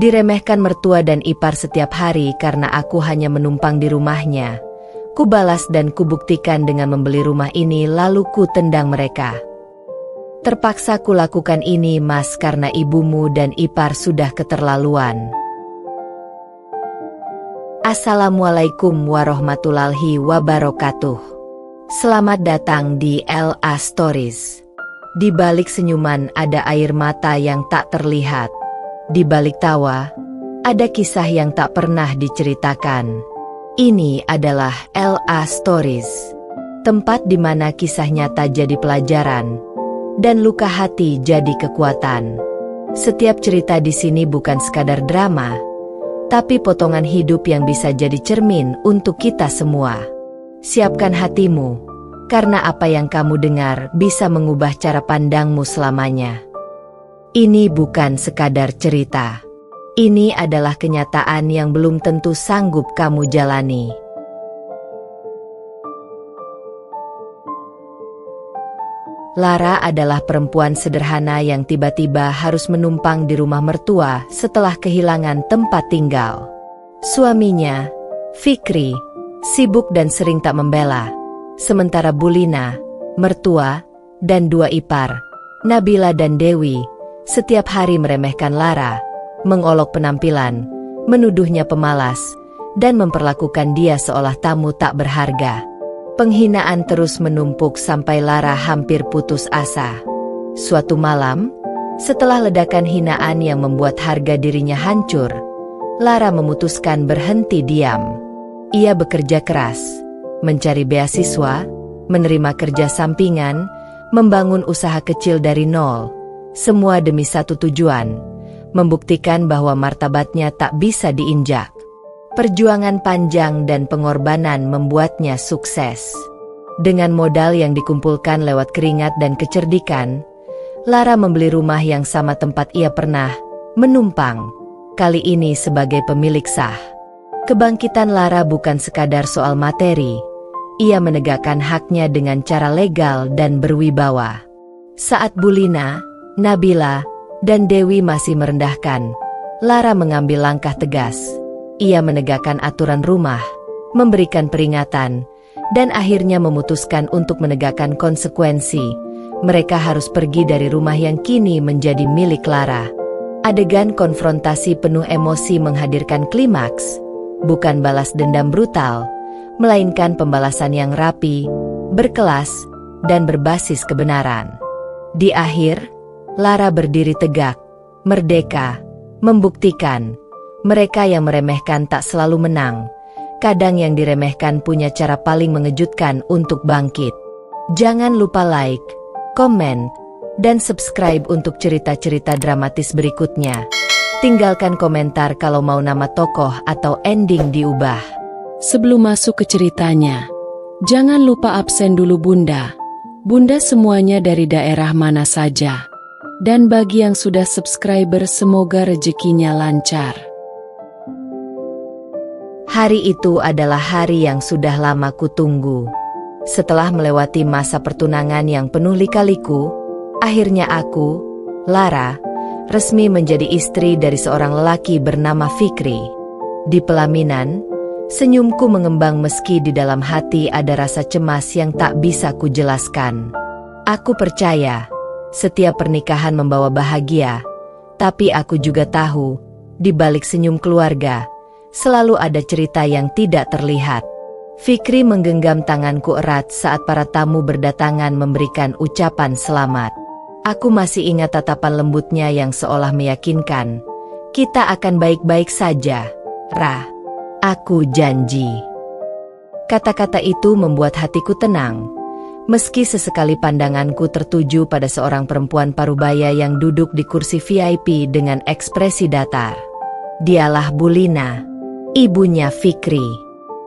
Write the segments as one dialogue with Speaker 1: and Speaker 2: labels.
Speaker 1: Diremehkan mertua dan ipar setiap hari karena aku hanya menumpang di rumahnya. Kubalas dan kubuktikan dengan membeli rumah ini lalu ku tendang mereka. Terpaksa kulakukan ini Mas karena ibumu dan ipar sudah keterlaluan. Assalamualaikum warahmatullahi wabarakatuh. Selamat datang di LA Stories. Di balik senyuman ada air mata yang tak terlihat. Di balik tawa, ada kisah yang tak pernah diceritakan. Ini adalah LA Stories, tempat di mana kisah nyata jadi pelajaran, dan luka hati jadi kekuatan. Setiap cerita di sini bukan sekadar drama, tapi potongan hidup yang bisa jadi cermin untuk kita semua. Siapkan hatimu, karena apa yang kamu dengar bisa mengubah cara pandangmu selamanya. Ini bukan sekadar cerita. Ini adalah kenyataan yang belum tentu sanggup kamu jalani. Lara adalah perempuan sederhana yang tiba-tiba harus menumpang di rumah mertua setelah kehilangan tempat tinggal. Suaminya, Fikri, sibuk dan sering tak membela. Sementara Bulina, mertua, dan dua ipar, Nabila dan Dewi, setiap hari meremehkan Lara, mengolok penampilan, menuduhnya pemalas, dan memperlakukan dia seolah tamu tak berharga. Penghinaan terus menumpuk sampai Lara hampir putus asa. Suatu malam, setelah ledakan hinaan yang membuat harga dirinya hancur, Lara memutuskan berhenti diam. Ia bekerja keras, mencari beasiswa, menerima kerja sampingan, membangun usaha kecil dari nol. Semua demi satu tujuan, membuktikan bahwa martabatnya tak bisa diinjak. Perjuangan panjang dan pengorbanan membuatnya sukses. Dengan modal yang dikumpulkan lewat keringat dan kecerdikan, Lara membeli rumah yang sama tempat ia pernah menumpang, kali ini sebagai pemilik sah. Kebangkitan Lara bukan sekadar soal materi, ia menegakkan haknya dengan cara legal dan berwibawa. Saat Bulina, Nabila, dan Dewi masih merendahkan, Lara mengambil langkah tegas. Ia menegakkan aturan rumah, memberikan peringatan, dan akhirnya memutuskan untuk menegakkan konsekuensi. Mereka harus pergi dari rumah yang kini menjadi milik Lara. Adegan konfrontasi penuh emosi menghadirkan klimaks, bukan balas dendam brutal, melainkan pembalasan yang rapi, berkelas, dan berbasis kebenaran. Di akhir, Lara berdiri tegak, merdeka, membuktikan mereka yang meremehkan tak selalu menang. Kadang yang diremehkan punya cara paling mengejutkan untuk bangkit. Jangan lupa like, komen, dan subscribe untuk cerita-cerita dramatis berikutnya. Tinggalkan komentar kalau mau nama tokoh atau ending diubah.
Speaker 2: Sebelum masuk ke ceritanya, jangan lupa absen dulu Bunda. Bunda semuanya dari daerah mana saja. Dan bagi yang sudah subscriber semoga rezekinya lancar.
Speaker 1: Hari itu adalah hari yang sudah lama kutunggu. Setelah melewati masa pertunangan yang penuh lika-liku, akhirnya aku, Lara, resmi menjadi istri dari seorang lelaki bernama Fikri. Di pelaminan, senyumku mengembang meski di dalam hati ada rasa cemas yang tak bisa kujelaskan. Aku percaya setiap pernikahan membawa bahagia, tapi aku juga tahu, di balik senyum keluarga, selalu ada cerita yang tidak terlihat. Fikri menggenggam tanganku erat saat para tamu berdatangan memberikan ucapan selamat. Aku masih ingat tatapan lembutnya yang seolah meyakinkan, kita akan baik-baik saja, Ra. Aku janji. Kata-kata itu membuat hatiku tenang. Meski sesekali pandanganku tertuju pada seorang perempuan parubaya yang duduk di kursi VIP dengan ekspresi datar. Dialah Bulina, ibunya Fikri.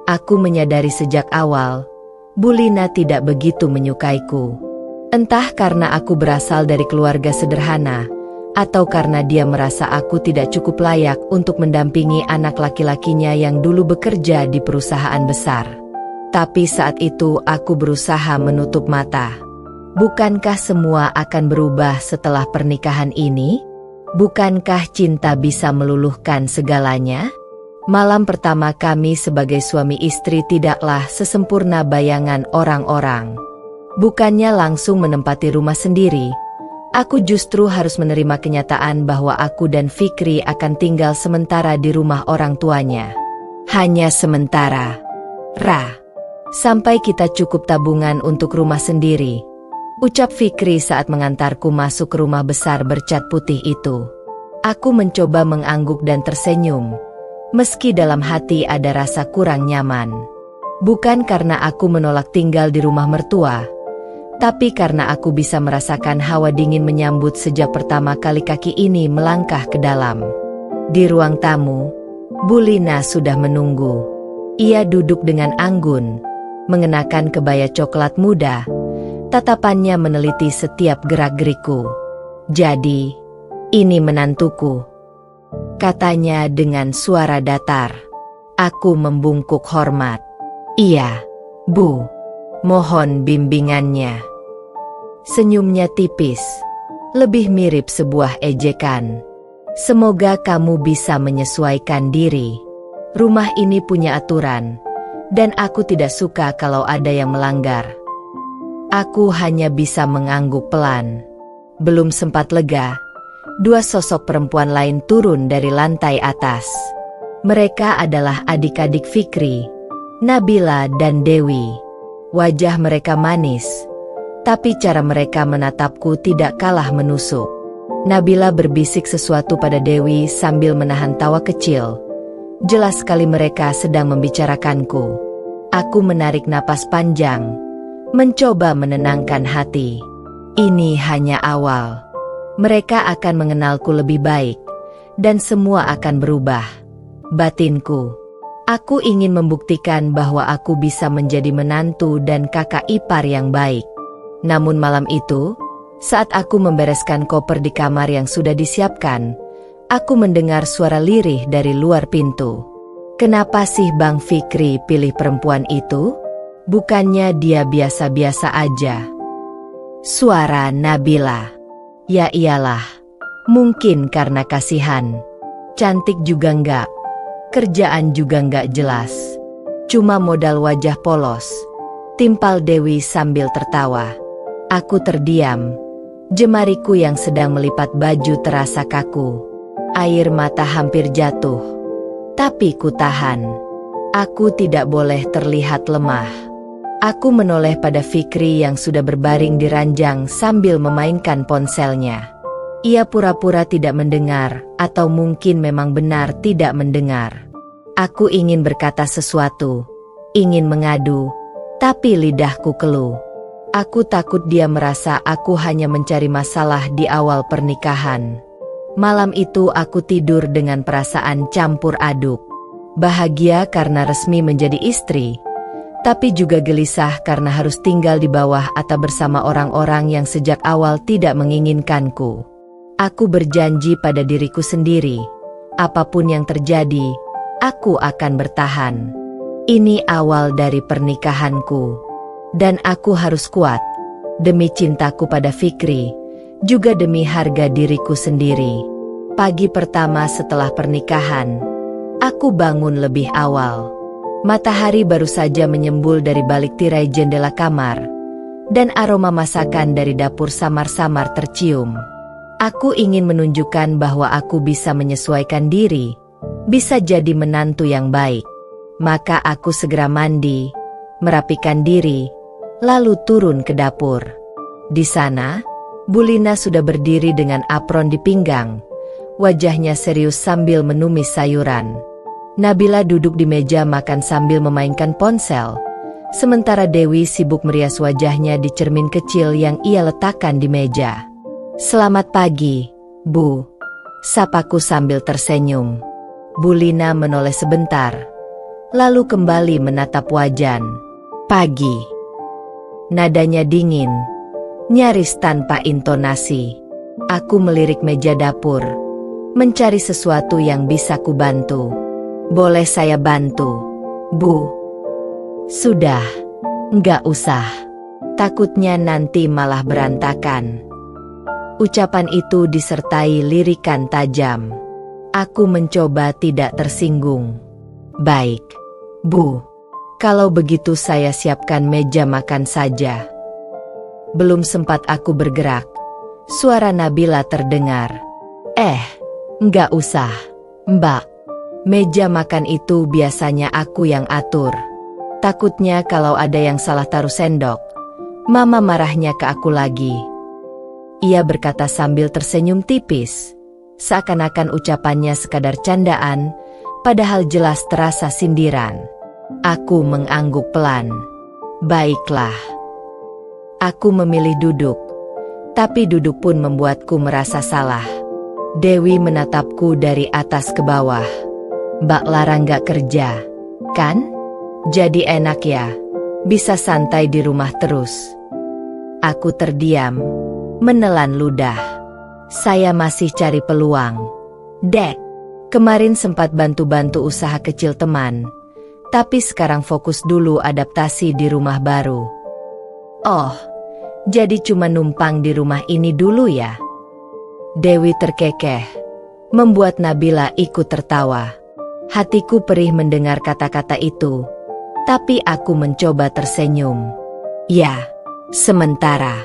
Speaker 1: Aku menyadari sejak awal, Bulina tidak begitu menyukaiku. Entah karena aku berasal dari keluarga sederhana, atau karena dia merasa aku tidak cukup layak untuk mendampingi anak laki-lakinya yang dulu bekerja di perusahaan besar. Tapi saat itu aku berusaha menutup mata. Bukankah semua akan berubah setelah pernikahan ini? Bukankah cinta bisa meluluhkan segalanya? Malam pertama kami sebagai suami istri tidaklah sesempurna bayangan orang-orang. Bukannya langsung menempati rumah sendiri, aku justru harus menerima kenyataan bahwa aku dan Fikri akan tinggal sementara di rumah orang tuanya. Hanya sementara, Ra. Sampai kita cukup tabungan untuk rumah sendiri, ucap Fikri saat mengantarku masuk ke rumah besar bercat putih itu. Aku mencoba mengangguk dan tersenyum, meski dalam hati ada rasa kurang nyaman. Bukan karena aku menolak tinggal di rumah mertua, tapi karena aku bisa merasakan hawa dingin menyambut sejak pertama kali kaki ini melangkah ke dalam. Di ruang tamu, Bu Lina sudah menunggu. Ia duduk dengan anggun, mengenakan kebaya coklat muda. Tatapannya meneliti setiap gerak-gerikku. "Jadi, ini menantuku," katanya dengan suara datar. Aku membungkuk hormat. "Iya, Bu. Mohon bimbingannya." Senyumnya tipis, lebih mirip sebuah ejekan. "Semoga kamu bisa menyesuaikan diri. Rumah ini punya aturan, dan aku tidak suka kalau ada yang melanggar." Aku hanya bisa mengangguk pelan. Belum sempat lega, dua sosok perempuan lain turun dari lantai atas. Mereka adalah adik-adik Fikri, Nabila dan Dewi. Wajah mereka manis, tapi cara mereka menatapku tidak kalah menusuk. Nabila berbisik sesuatu pada Dewi sambil menahan tawa kecil. Jelas sekali mereka sedang membicarakanku. Aku menarik napas panjang, mencoba menenangkan hati. Ini hanya awal. Mereka akan mengenalku lebih baik, dan semua akan berubah. Batinku. Aku ingin membuktikan bahwa aku bisa menjadi menantu dan kakak ipar yang baik. Namun malam itu, saat aku membereskan koper di kamar yang sudah disiapkan, aku mendengar suara lirih dari luar pintu. "Kenapa sih Bang Fikri pilih perempuan itu? Bukannya dia biasa-biasa aja?" Suara Nabila. "Ya iyalah, mungkin karena kasihan. Cantik juga enggak, kerjaan juga enggak jelas. Cuma modal wajah polos," timpal Dewi sambil tertawa. Aku terdiam. Jemariku yang sedang melipat baju terasa kaku. Air mata hampir jatuh. Tapi ku tahan. Aku tidak boleh terlihat lemah. Aku menoleh pada Fikri yang sudah berbaring di ranjang sambil memainkan ponselnya. Ia pura-pura tidak mendengar, atau mungkin memang benar tidak mendengar. Aku ingin berkata sesuatu, ingin mengadu, tapi lidahku keluh. Aku takut dia merasa aku hanya mencari masalah di awal pernikahan. Malam itu aku tidur dengan perasaan campur aduk. Bahagia karena resmi menjadi istri, tapi juga gelisah karena harus tinggal di bawah atap bersama orang-orang yang sejak awal tidak menginginkanku. Aku berjanji pada diriku sendiri, apapun yang terjadi, aku akan bertahan. Ini awal dari pernikahanku, dan aku harus kuat, demi cintaku pada Fikri, juga demi harga diriku sendiri. Pagi pertama setelah pernikahan, aku bangun lebih awal. Matahari baru saja menyembul dari balik tirai jendela kamar, dan aroma masakan dari dapur samar-samar tercium. Aku ingin menunjukkan bahwa aku bisa menyesuaikan diri, bisa jadi menantu yang baik. Maka aku segera mandi, merapikan diri, lalu turun ke dapur. Di sana, Bu Lina sudah berdiri dengan apron di pinggang, wajahnya serius sambil menumis sayuran. Nabila duduk di meja makan sambil memainkan ponsel, sementara Dewi sibuk merias wajahnya di cermin kecil yang ia letakkan di meja. "Selamat pagi, Bu," sapaku sambil tersenyum. Bu Lina menoleh sebentar, lalu kembali menatap wajan. "Pagi." Nadanya dingin, nyaris tanpa intonasi. Aku melirik meja dapur, mencari sesuatu yang bisa kubantu. "Boleh saya bantu, Bu?" "Sudah, enggak usah. Takutnya nanti malah berantakan." Ucapan itu disertai lirikan tajam. Aku mencoba tidak tersinggung. Baik, Bu. Kalau begitu saya siapkan meja makan saja. Belum sempat aku bergerak, suara Nabila terdengar. Enggak usah, Mbak. Meja makan itu biasanya aku yang atur. Takutnya kalau ada yang salah taruh sendok, Mama marahnya ke aku lagi. Ia berkata sambil tersenyum tipis. Seakan-akan ucapannya sekadar candaan, padahal jelas terasa sindiran. Aku mengangguk pelan. Baiklah. Aku memilih duduk, tapi duduk pun membuatku merasa salah. Dewi menatapku dari atas ke bawah. Mbak Lara nggak kerja, kan? Jadi enak ya, bisa santai di rumah terus. Aku terdiam, menelan ludah. Saya masih cari peluang. Dek, kemarin sempat bantu-bantu usaha kecil teman, tapi sekarang fokus dulu adaptasi di rumah baru. Oh, jadi cuma numpang di rumah ini dulu ya? Dewi terkekeh, membuat Nabila ikut tertawa. Hatiku perih mendengar kata-kata itu, tapi aku mencoba tersenyum. Ya, sementara.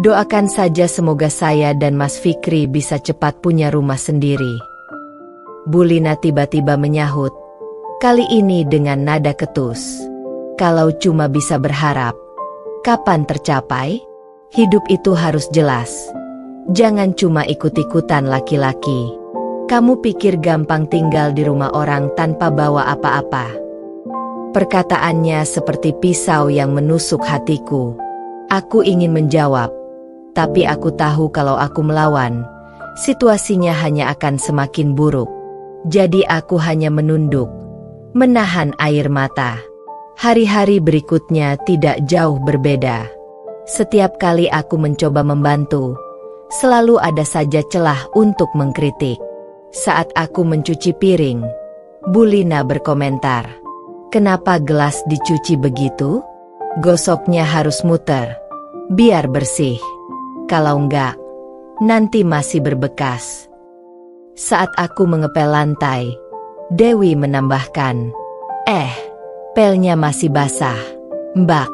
Speaker 1: Doakan saja semoga saya dan Mas Fikri bisa cepat punya rumah sendiri. Bu Lina tiba-tiba menyahut, kali ini dengan nada ketus. Kalau cuma bisa berharap, kapan tercapai? Hidup itu harus jelas. Jangan cuma ikut-ikutan laki-laki. Kamu pikir gampang tinggal di rumah orang tanpa bawa apa-apa? Perkataannya seperti pisau yang menusuk hatiku. Aku ingin menjawab, tapi aku tahu kalau aku melawan, situasinya hanya akan semakin buruk. Jadi aku hanya menunduk, menahan air mata. Hari-hari berikutnya tidak jauh berbeda. Setiap kali aku mencoba membantu, selalu ada saja celah untuk mengkritik. Saat aku mencuci piring, Bu Lina berkomentar, "Kenapa gelas dicuci begitu? Gosoknya harus muter, biar bersih. Kalau enggak, nanti masih berbekas." Saat aku mengepel lantai, Dewi menambahkan, pelnya masih basah, Mbak.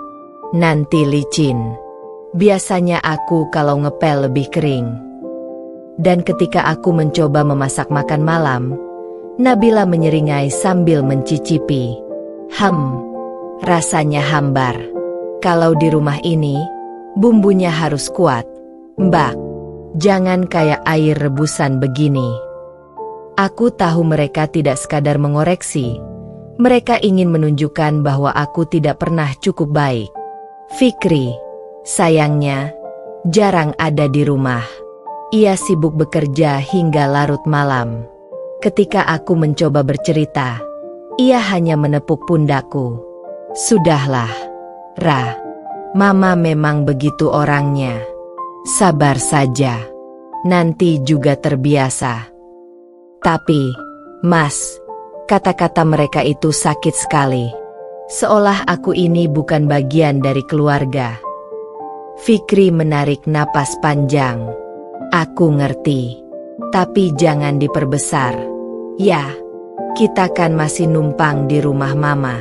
Speaker 1: Nanti licin. Biasanya aku kalau ngepel lebih kering. Dan ketika aku mencoba memasak makan malam, Nabila menyeringai sambil mencicipi. Rasanya hambar. Kalau di rumah ini, bumbunya harus kuat. Mbak, jangan kayak air rebusan begini. Aku tahu mereka tidak sekadar mengoreksi. Mereka ingin menunjukkan bahwa aku tidak pernah cukup baik. Fikri, sayangnya, jarang ada di rumah. Ia sibuk bekerja hingga larut malam. Ketika aku mencoba bercerita, ia hanya menepuk pundakku. Sudahlah, Ra. Mama memang begitu orangnya. Sabar saja. Nanti juga terbiasa. Tapi, Mas, kata-kata mereka itu sakit sekali. Seolah aku ini bukan bagian dari keluarga. Fikri menarik napas panjang. Aku ngerti, tapi jangan diperbesar. Ya, kita kan masih numpang di rumah Mama.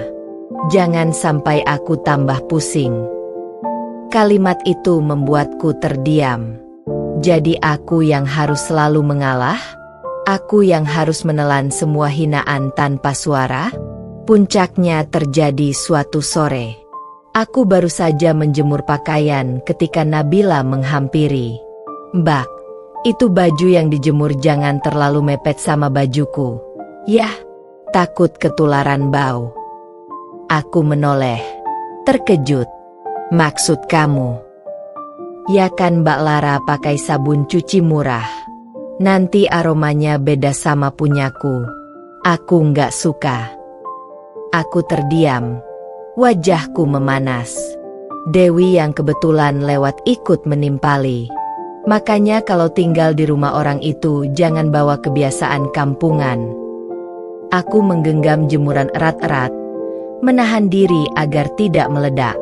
Speaker 1: Jangan sampai aku tambah pusing. Kalimat itu membuatku terdiam. Jadi aku yang harus selalu mengalah? Aku yang harus menelan semua hinaan tanpa suara? Puncaknya terjadi suatu sore. Aku baru saja menjemur pakaian ketika Nabila menghampiri. Mbak, itu baju yang dijemur jangan terlalu mepet sama bajuku. Yah, takut ketularan bau. Aku menoleh, terkejut. Maksud kamu? Ya kan Mbak Lara pakai sabun cuci murah. Nanti aromanya beda sama punyaku. Aku nggak suka. Aku terdiam. Wajahku memanas. Dewi yang kebetulan lewat ikut menimpali. Makanya kalau tinggal di rumah orang itu jangan bawa kebiasaan kampungan. Aku menggenggam jemuran erat-erat, menahan diri agar tidak meledak.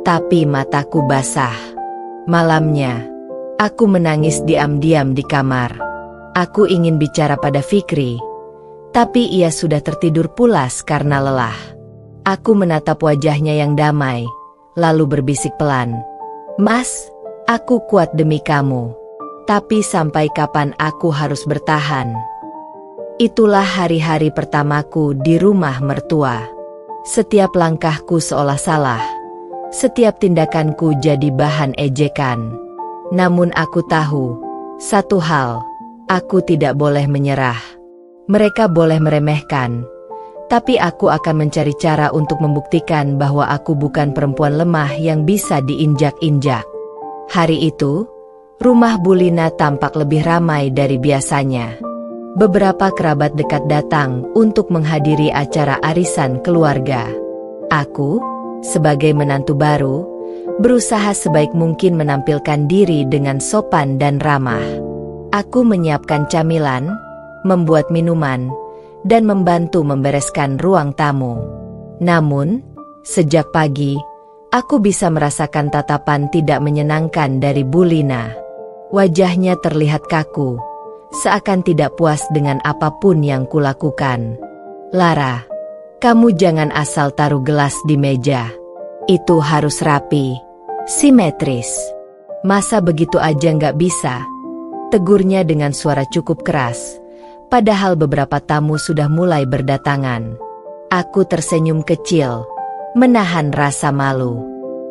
Speaker 1: Tapi mataku basah. Malamnya, Aku menangis diam-diam di kamar. Aku ingin bicara pada Fikri, tapi ia sudah tertidur pulas karena lelah. Aku menatap wajahnya yang damai, lalu berbisik pelan, "Mas, aku kuat demi kamu. Tapi sampai kapan aku harus bertahan?" Itulah hari-hari pertamaku di rumah mertua. Setiap langkahku seolah salah. Setiap tindakanku jadi bahan ejekan. Namun aku tahu satu hal, aku tidak boleh menyerah. Mereka boleh meremehkan, tapi aku akan mencari cara untuk membuktikan bahwa aku bukan perempuan lemah yang bisa diinjak-injak. Hari itu, rumah Bu Lina tampak lebih ramai dari biasanya. Beberapa kerabat dekat datang untuk menghadiri acara arisan keluarga. Aku, sebagai menantu baru, berusaha sebaik mungkin menampilkan diri dengan sopan dan ramah. Aku menyiapkan camilan, membuat minuman, dan membantu membereskan ruang tamu. Namun, sejak pagi, aku bisa merasakan tatapan tidak menyenangkan dari Bu Lina. Wajahnya terlihat kaku, seakan tidak puas dengan apapun yang kulakukan. "Lara, kamu jangan asal taruh gelas di meja. Itu harus rapi, simetris. Masa begitu aja nggak bisa?" tegurnya dengan suara cukup keras, padahal beberapa tamu sudah mulai berdatangan. Aku tersenyum kecil, menahan rasa malu.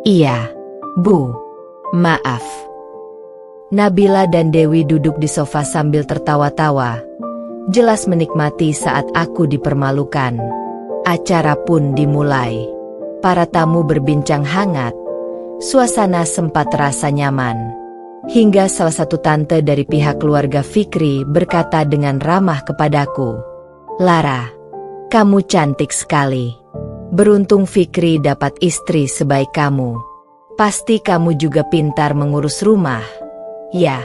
Speaker 1: "Iya, Bu. Maaf." Nabila dan Dewi duduk di sofa sambil tertawa-tawa, jelas menikmati saat aku dipermalukan. Acara pun dimulai. Para tamu berbincang hangat. Suasana sempat terasa nyaman. Hingga salah satu tante dari pihak keluarga Fikri berkata dengan ramah kepadaku, "Lara, kamu cantik sekali. Beruntung Fikri dapat istri sebaik kamu. Pasti kamu juga pintar mengurus rumah." "Ya."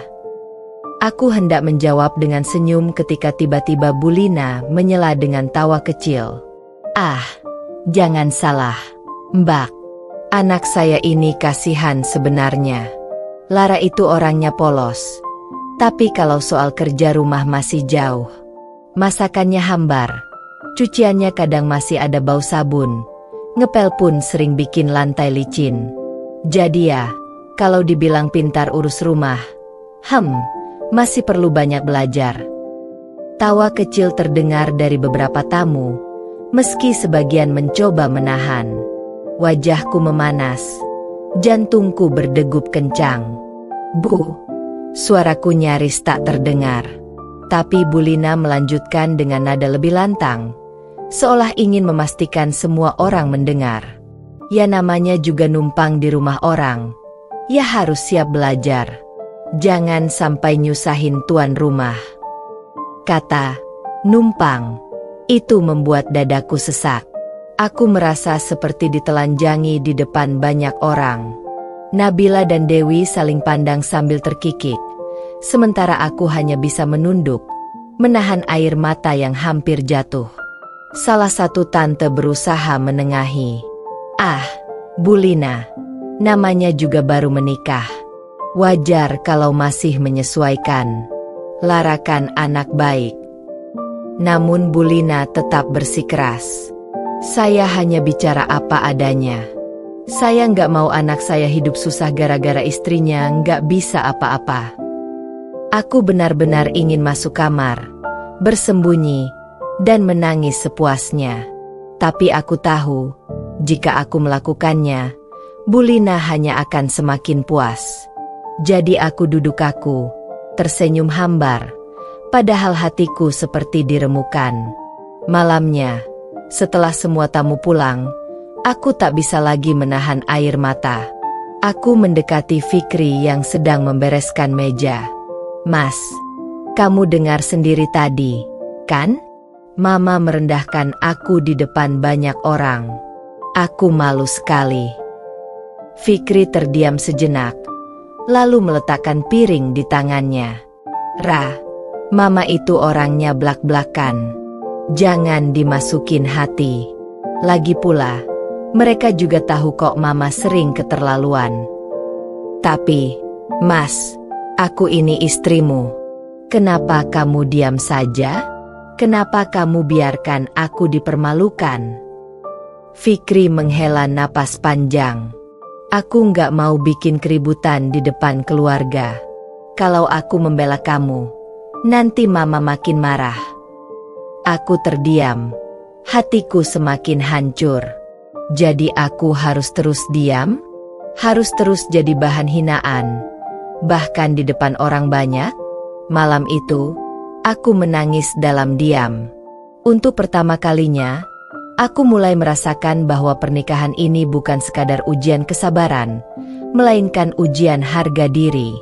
Speaker 1: Aku hendak menjawab dengan senyum ketika tiba-tiba Bu Lina menyela dengan tawa kecil. "Ah, jangan salah, Mbak. Anak saya ini kasihan sebenarnya. Lara itu orangnya polos. Tapi kalau soal kerja rumah masih jauh. Masakannya hambar. Cuciannya kadang masih ada bau sabun. Ngepel pun sering bikin lantai licin. Jadi ya, kalau dibilang pintar urus rumah, masih perlu banyak belajar." Tawa kecil terdengar dari beberapa tamu, meski sebagian mencoba menahan. Wajahku memanas, jantungku berdegup kencang. "Bu." Suaraku nyaris tak terdengar. Tapi Bu Lina melanjutkan dengan nada lebih lantang, seolah ingin memastikan semua orang mendengar. "Ya namanya juga numpang di rumah orang. Ya harus siap belajar. Jangan sampai nyusahin tuan rumah." Kata "numpang" itu membuat dadaku sesak. Aku merasa seperti ditelanjangi di depan banyak orang. Nabila dan Dewi saling pandang sambil terkikik, sementara aku hanya bisa menunduk, menahan air mata yang hampir jatuh. Salah satu tante berusaha menengahi. "Ah, Bu Lina, namanya juga baru menikah. Wajar kalau masih menyesuaikan. Lara kan anak baik." Namun Bu Lina tetap bersikeras. "Saya hanya bicara apa adanya. Saya nggak mau anak saya hidup susah gara-gara istrinya nggak bisa apa-apa." Aku benar-benar ingin masuk kamar, bersembunyi, dan menangis sepuasnya. Tapi aku tahu, jika aku melakukannya, Bu Lina hanya akan semakin puas. Jadi aku duduk kaku, tersenyum hambar, padahal hatiku seperti diremukan. Malamnya, setelah semua tamu pulang, aku tak bisa lagi menahan air mata. Aku mendekati Fikri yang sedang membereskan meja. "Mas, kamu dengar sendiri tadi, kan? Mama merendahkan aku di depan banyak orang. Aku malu sekali." Fikri terdiam sejenak, lalu meletakkan piring di tangannya. "Ra, Mama itu orangnya blak-blakan. Jangan dimasukin hati. Lagi pula, mereka juga tahu kok Mama sering keterlaluan. Tapi, Mas, Aku ini istrimu. Kenapa kamu diam saja? Kenapa kamu biarkan aku dipermalukan? Fikri menghela napas panjang. Aku nggak mau bikin keributan di depan keluarga. Kalau aku membela kamu, nanti mama makin marah. Aku terdiam. Hatiku semakin hancur. Jadi aku harus terus diam? Harus terus jadi bahan hinaan? Bahkan di depan orang banyak? Malam itu, aku menangis dalam diam. Untuk pertama kalinya, aku mulai merasakan bahwa pernikahan ini bukan sekadar ujian kesabaran, melainkan ujian harga diri.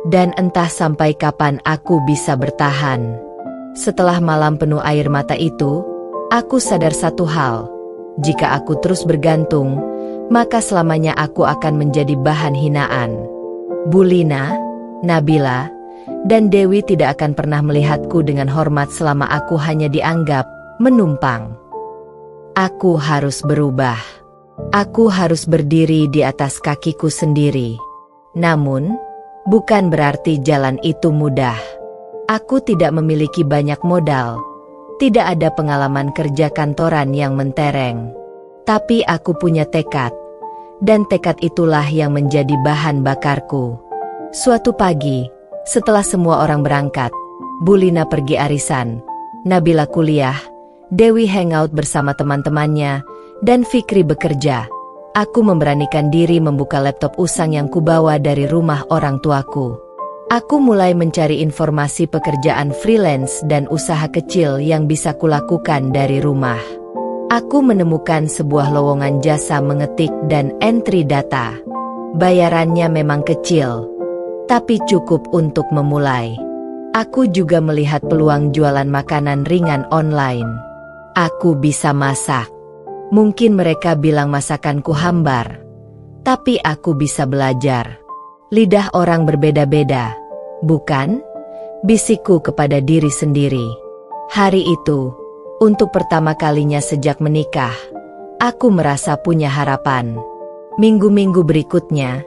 Speaker 1: Dan entah sampai kapan aku bisa bertahan. Setelah malam penuh air mata itu, aku sadar satu hal. Jika aku terus bergantung, maka selamanya aku akan menjadi bahan hinaan. Bulina, Nabila, dan Dewi tidak akan pernah melihatku dengan hormat selama aku hanya dianggap menumpang. Aku harus berubah. Aku harus berdiri di atas kakiku sendiri. Namun, bukan berarti jalan itu mudah. Aku tidak memiliki banyak modal. Tidak ada pengalaman kerja kantoran yang mentereng. Tapi aku punya tekad. Dan tekad itulah yang menjadi bahan bakarku. Suatu pagi, setelah semua orang berangkat, Bulina pergi arisan, Nabila kuliah, Dewi hangout bersama teman-temannya, dan Fikri bekerja. Aku memberanikan diri membuka laptop usang yang kubawa dari rumah orang tuaku. Aku mulai mencari informasi pekerjaan freelance dan usaha kecil yang bisa kulakukan dari rumah. Aku menemukan sebuah lowongan jasa mengetik dan entry data. Bayarannya memang kecil, tapi cukup untuk memulai. Aku juga melihat peluang jualan makanan ringan online. Aku bisa masak. Mungkin mereka bilang masakanku hambar, tapi aku bisa belajar. Lidah orang berbeda-beda, bukan? Bisikku kepada diri sendiri. Hari itu, untuk pertama kalinya sejak menikah, aku merasa punya harapan. Minggu-minggu berikutnya,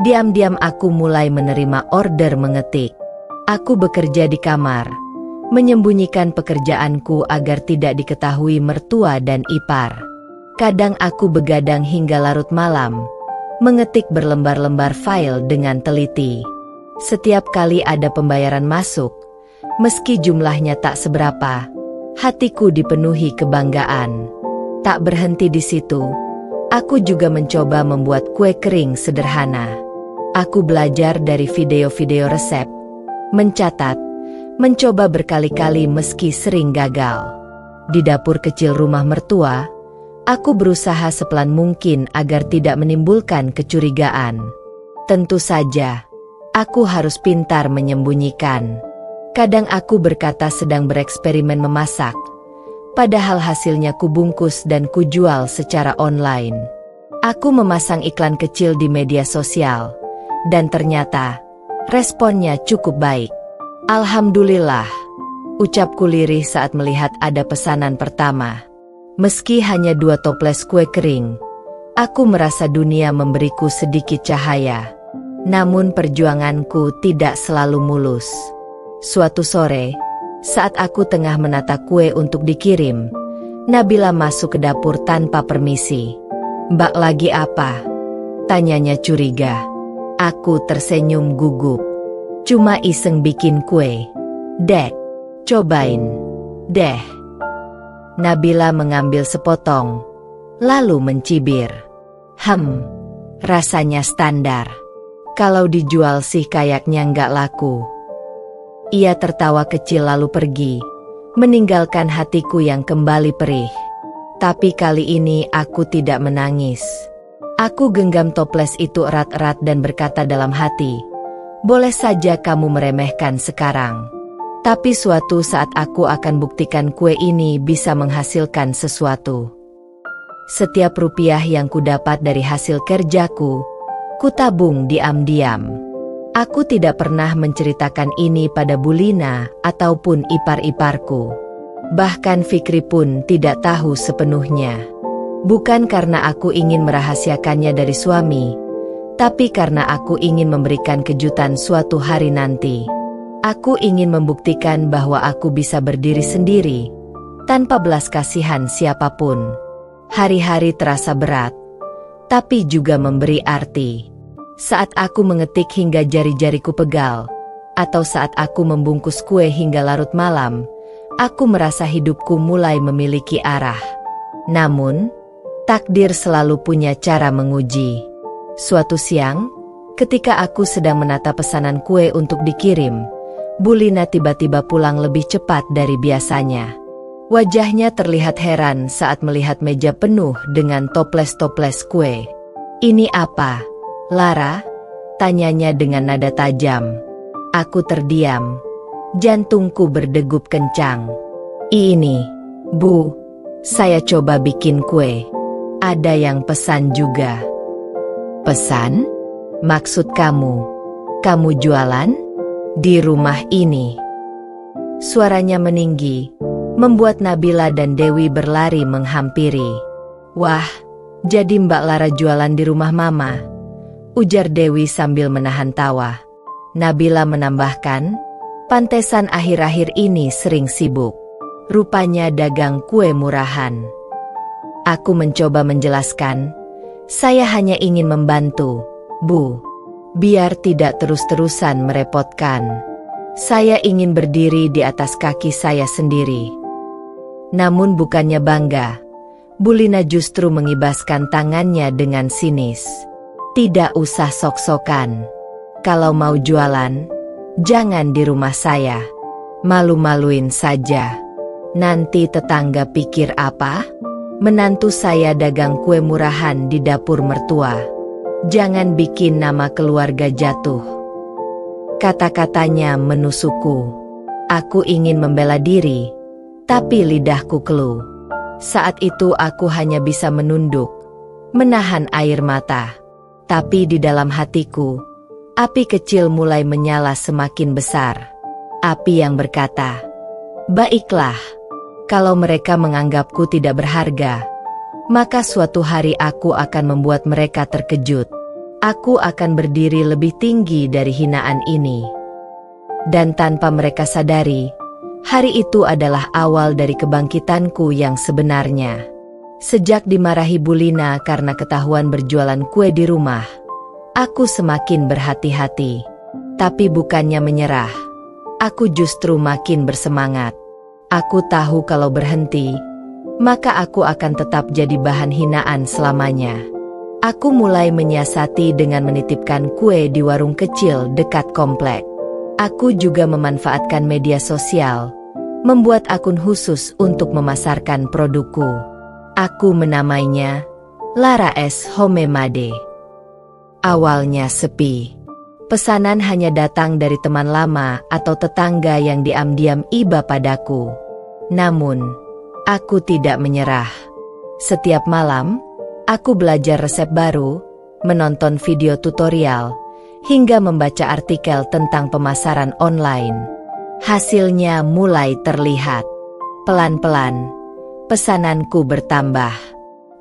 Speaker 1: diam-diam aku mulai menerima order mengetik. Aku bekerja di kamar, menyembunyikan pekerjaanku agar tidak diketahui mertua dan ipar. Kadang aku begadang hingga larut malam, mengetik berlembar-lembar file dengan teliti. Setiap kali ada pembayaran masuk, meski jumlahnya tak seberapa, hatiku dipenuhi kebanggaan. Tak berhenti di situ, aku juga mencoba membuat kue kering sederhana. Aku belajar dari video-video resep, mencatat, mencoba berkali-kali meski sering gagal. Di dapur kecil rumah mertua, aku berusaha sepelan mungkin agar tidak menimbulkan kecurigaan. Tentu saja, aku harus pintar menyembunyikan. Kadang aku berkata sedang bereksperimen memasak, padahal hasilnya kubungkus dan kujual secara online. Aku memasang iklan kecil di media sosial, dan ternyata responnya cukup baik. Alhamdulillah, ucapku lirih saat melihat ada pesanan pertama. Meski hanya 2 toples kue kering, aku merasa dunia memberiku sedikit cahaya. Namun perjuanganku tidak selalu mulus. Suatu sore, saat aku tengah menata kue untuk dikirim, Nabila masuk ke dapur tanpa permisi. "Mbak lagi apa?" tanyanya curiga. Aku tersenyum gugup. "Cuma iseng bikin kue, Dek. Cobain, deh." Nabila mengambil sepotong, lalu mencibir. Rasanya standar. Kalau dijual sih kayaknya nggak laku." Ia tertawa kecil lalu pergi, meninggalkan hatiku yang kembali perih. Tapi kali ini aku tidak menangis. Aku genggam toples itu erat-erat dan berkata dalam hati, "Boleh saja kamu meremehkan sekarang. Tapi suatu saat aku akan buktikan kue ini bisa menghasilkan sesuatu." Setiap rupiah yang kudapat dari hasil kerjaku, kutabung diam-diam. Aku tidak pernah menceritakan ini pada Bulina ataupun ipar-iparku. Bahkan Fikri pun tidak tahu sepenuhnya. Bukan karena aku ingin merahasiakannya dari suami, tapi karena aku ingin memberikan kejutan suatu hari nanti. Aku ingin membuktikan bahwa aku bisa berdiri sendiri, tanpa belas kasihan siapapun. Hari-hari terasa berat, tapi juga memberi arti. Saat aku mengetik hingga jari-jariku pegal, atau saat aku membungkus kue hingga larut malam, aku merasa hidupku mulai memiliki arah. Namun, takdir selalu punya cara menguji. Suatu siang, ketika aku sedang menata pesanan kue untuk dikirim, Bu Lina tiba-tiba pulang lebih cepat dari biasanya. Wajahnya terlihat heran saat melihat meja penuh dengan toples-toples kue. "Ini apa, Lara?" tanyanya dengan nada tajam. Aku terdiam. Jantungku berdegup kencang. "Ini, Bu, saya coba bikin kue. Ada yang pesan juga." "Pesan? Maksud kamu jualan? Di rumah ini?" Suaranya meninggi, membuat Nabila dan Dewi berlari menghampiri. "Wah, jadi Mbak Lara jualan di rumah Mama?" ujar Dewi sambil menahan tawa. Nabila menambahkan, "Pantesan akhir-akhir ini sering sibuk. Rupanya dagang kue murahan." Aku mencoba menjelaskan, "Saya hanya ingin membantu, Bu. Biar tidak terus-terusan merepotkan. Saya ingin berdiri di atas kaki saya sendiri." Namun bukannya bangga, Bu Lina justru mengibaskan tangannya dengan sinis. "Tidak usah sok-sokan. Kalau mau jualan, jangan di rumah saya. Malu-maluin saja. Nanti tetangga pikir apa? Menantu saya dagang kue murahan di dapur mertua. Jangan bikin nama keluarga jatuh." Kata-katanya menusukku. Aku ingin membela diri, tapi lidahku keluh. Saat itu aku hanya bisa menunduk, menahan air mata. Tapi di dalam hatiku, api kecil mulai menyala semakin besar. Api yang berkata, "Baiklah, kalau mereka menganggapku tidak berharga, maka suatu hari aku akan membuat mereka terkejut. Aku akan berdiri lebih tinggi dari hinaan ini." Dan tanpa mereka sadari, hari itu adalah awal dari kebangkitanku yang sebenarnya. Sejak dimarahi Bu Lina karena ketahuan berjualan kue di rumah, aku semakin berhati-hati. Tapi bukannya menyerah, aku justru makin bersemangat. Aku tahu kalau berhenti, maka aku akan tetap jadi bahan hinaan selamanya. Aku mulai menyiasati dengan menitipkan kue di warung kecil dekat komplek. Aku juga memanfaatkan media sosial, membuat akun khusus untuk memasarkan produkku. Aku menamainya Lara S Homemade. Awalnya sepi. Pesanan hanya datang dari teman lama atau tetangga yang diam-diam iba padaku. Namun, aku tidak menyerah. Setiap malam, aku belajar resep baru, menonton video tutorial, hingga membaca artikel tentang pemasaran online. Hasilnya mulai terlihat. Pelan-pelan, pesananku bertambah.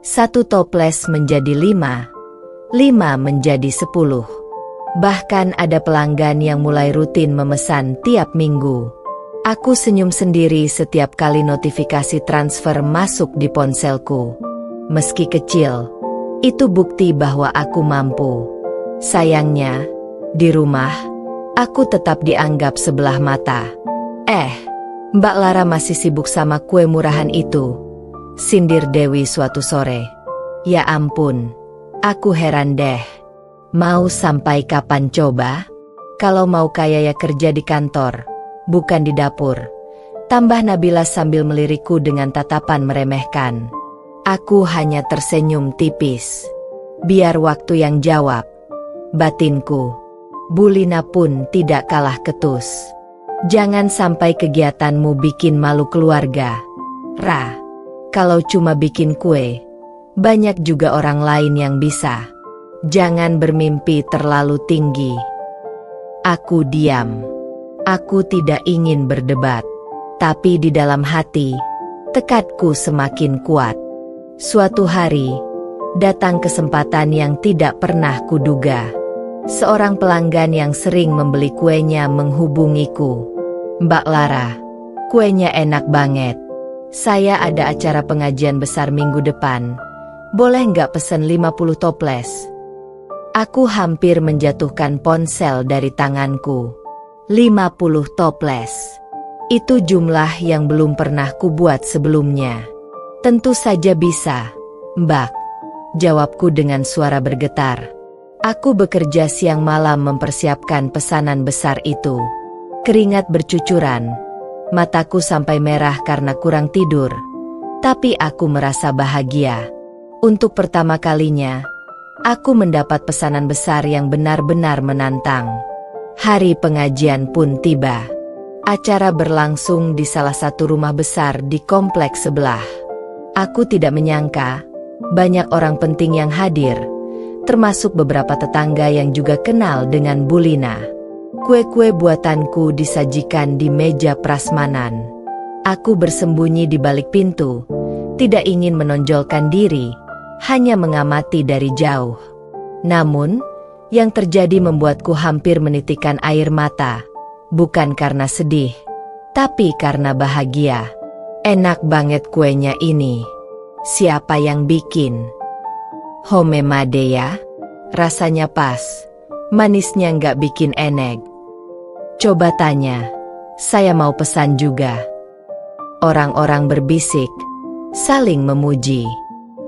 Speaker 1: 1 toples menjadi 5, 5 menjadi 10. Bahkan ada pelanggan yang mulai rutin memesan tiap minggu. Aku senyum sendiri setiap kali notifikasi transfer masuk di ponselku. Meski kecil, itu bukti bahwa aku mampu. Sayangnya, di rumah, aku tetap dianggap sebelah mata. Mbak Lara masih sibuk sama kue murahan itu," sindir Dewi suatu sore. Ya ampun, aku heran deh. Mau sampai kapan coba? Kalau mau kaya ya kerja di kantor, bukan di dapur. Tambah Nabila sambil melirikku dengan tatapan meremehkan. Aku hanya tersenyum tipis. Biar waktu yang jawab, batinku. Bu Lina pun tidak kalah ketus. "Jangan sampai kegiatanmu bikin malu keluarga, Ra. Kalau cuma bikin kue, banyak juga orang lain yang bisa. Jangan bermimpi terlalu tinggi." Aku diam. Aku tidak ingin berdebat. Tapi di dalam hati, tekadku semakin kuat. Suatu hari, Datang kesempatan yang tidak pernah kuduga. Seorang pelanggan yang sering membeli kuenya menghubungiku. "Mbak Lara, kuenya enak banget. Saya ada acara pengajian besar minggu depan. Boleh nggak pesen 50 toples?" Aku hampir menjatuhkan ponsel dari tanganku. 50 toples. Itu jumlah yang belum pernah kubuat sebelumnya. "Tentu saja bisa, Mbak," jawabku dengan suara bergetar. Aku bekerja siang malam mempersiapkan pesanan besar itu. Keringat bercucuran. Mataku sampai merah karena kurang tidur. Tapi aku merasa bahagia. Untuk pertama kalinya, aku mendapat pesanan besar yang benar-benar menantang. Hari pengajian pun tiba. Acara berlangsung di salah satu rumah besar di kompleks sebelah. Aku tidak menyangka, banyak orang penting yang hadir, termasuk beberapa tetangga yang juga kenal dengan Bu Lina. Kue-kue buatanku disajikan di meja prasmanan. Aku bersembunyi di balik pintu, tidak ingin menonjolkan diri, hanya mengamati dari jauh. Namun, yang terjadi membuatku hampir menitikkan air mata, bukan karena sedih, tapi karena bahagia. Enak banget kuenya ini. Siapa yang bikin? Homemade ya? Rasanya pas, manisnya nggak bikin eneg. Coba tanya, saya mau pesan juga. Orang-orang berbisik, saling memuji.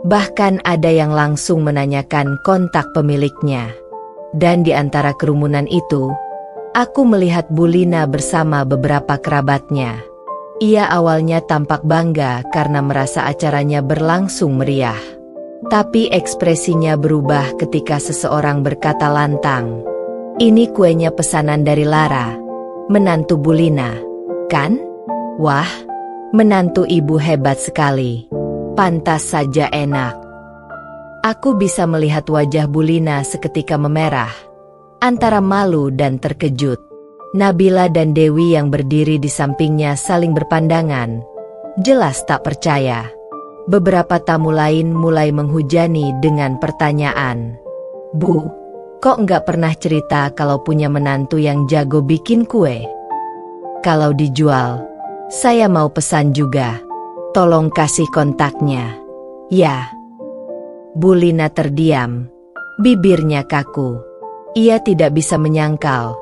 Speaker 1: Bahkan ada yang langsung menanyakan kontak pemiliknya. Dan di antara kerumunan itu, aku melihat Bu Lina bersama beberapa kerabatnya. Ia awalnya tampak bangga karena merasa acaranya berlangsung meriah. Tapi ekspresinya berubah ketika seseorang berkata lantang, "Ini kuenya pesanan dari Lara, menantu Bu Lina, kan? Wah, menantu ibu hebat sekali. Pantas saja enak." Aku bisa melihat wajah Bu Lina seketika memerah, antara malu dan terkejut. Nabila dan Dewi yang berdiri di sampingnya saling berpandangan, jelas tak percaya. Beberapa tamu lain mulai menghujani dengan pertanyaan. "Bu, kok nggak pernah cerita kalau punya menantu yang jago bikin kue? Kalau dijual, saya mau pesan juga. Tolong kasih kontaknya." "Ya." Bu Lina terdiam, bibirnya kaku. Ia tidak bisa menyangkal,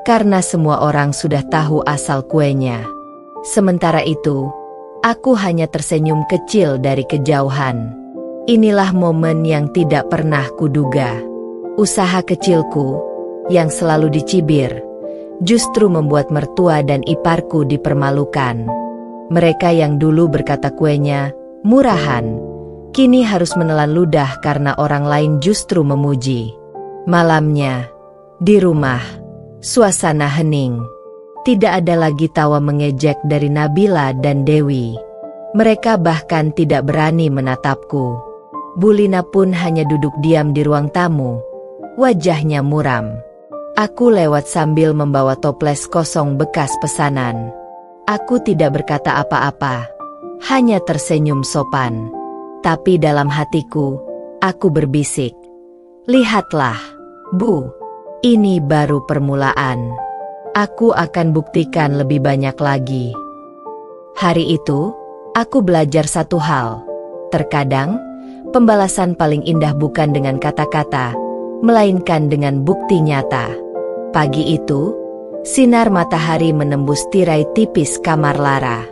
Speaker 1: karena semua orang sudah tahu asal kuenya. Sementara itu, aku hanya tersenyum kecil dari kejauhan. Inilah momen yang tidak pernah kuduga. Usaha kecilku, yang selalu dicibir, justru membuat mertua dan iparku dipermalukan. Mereka yang dulu berkata kuenya murahan, kini harus menelan ludah karena orang lain justru memuji. Malamnya, di rumah, suasana hening. Tidak ada lagi tawa mengejek dari Nabila dan Dewi. Mereka bahkan tidak berani menatapku. Bu Lina pun hanya duduk diam di ruang tamu. Wajahnya muram. Aku lewat sambil membawa toples kosong bekas pesanan. Aku tidak berkata apa-apa, hanya tersenyum sopan. Tapi dalam hatiku, aku berbisik, "Lihatlah, Bu, ini baru permulaan. Aku akan buktikan lebih banyak lagi." Hari itu, aku belajar satu hal. Terkadang, pembalasan paling indah bukan dengan kata-kata, melainkan dengan bukti nyata. Pagi itu, sinar matahari menembus tirai tipis kamar Lara.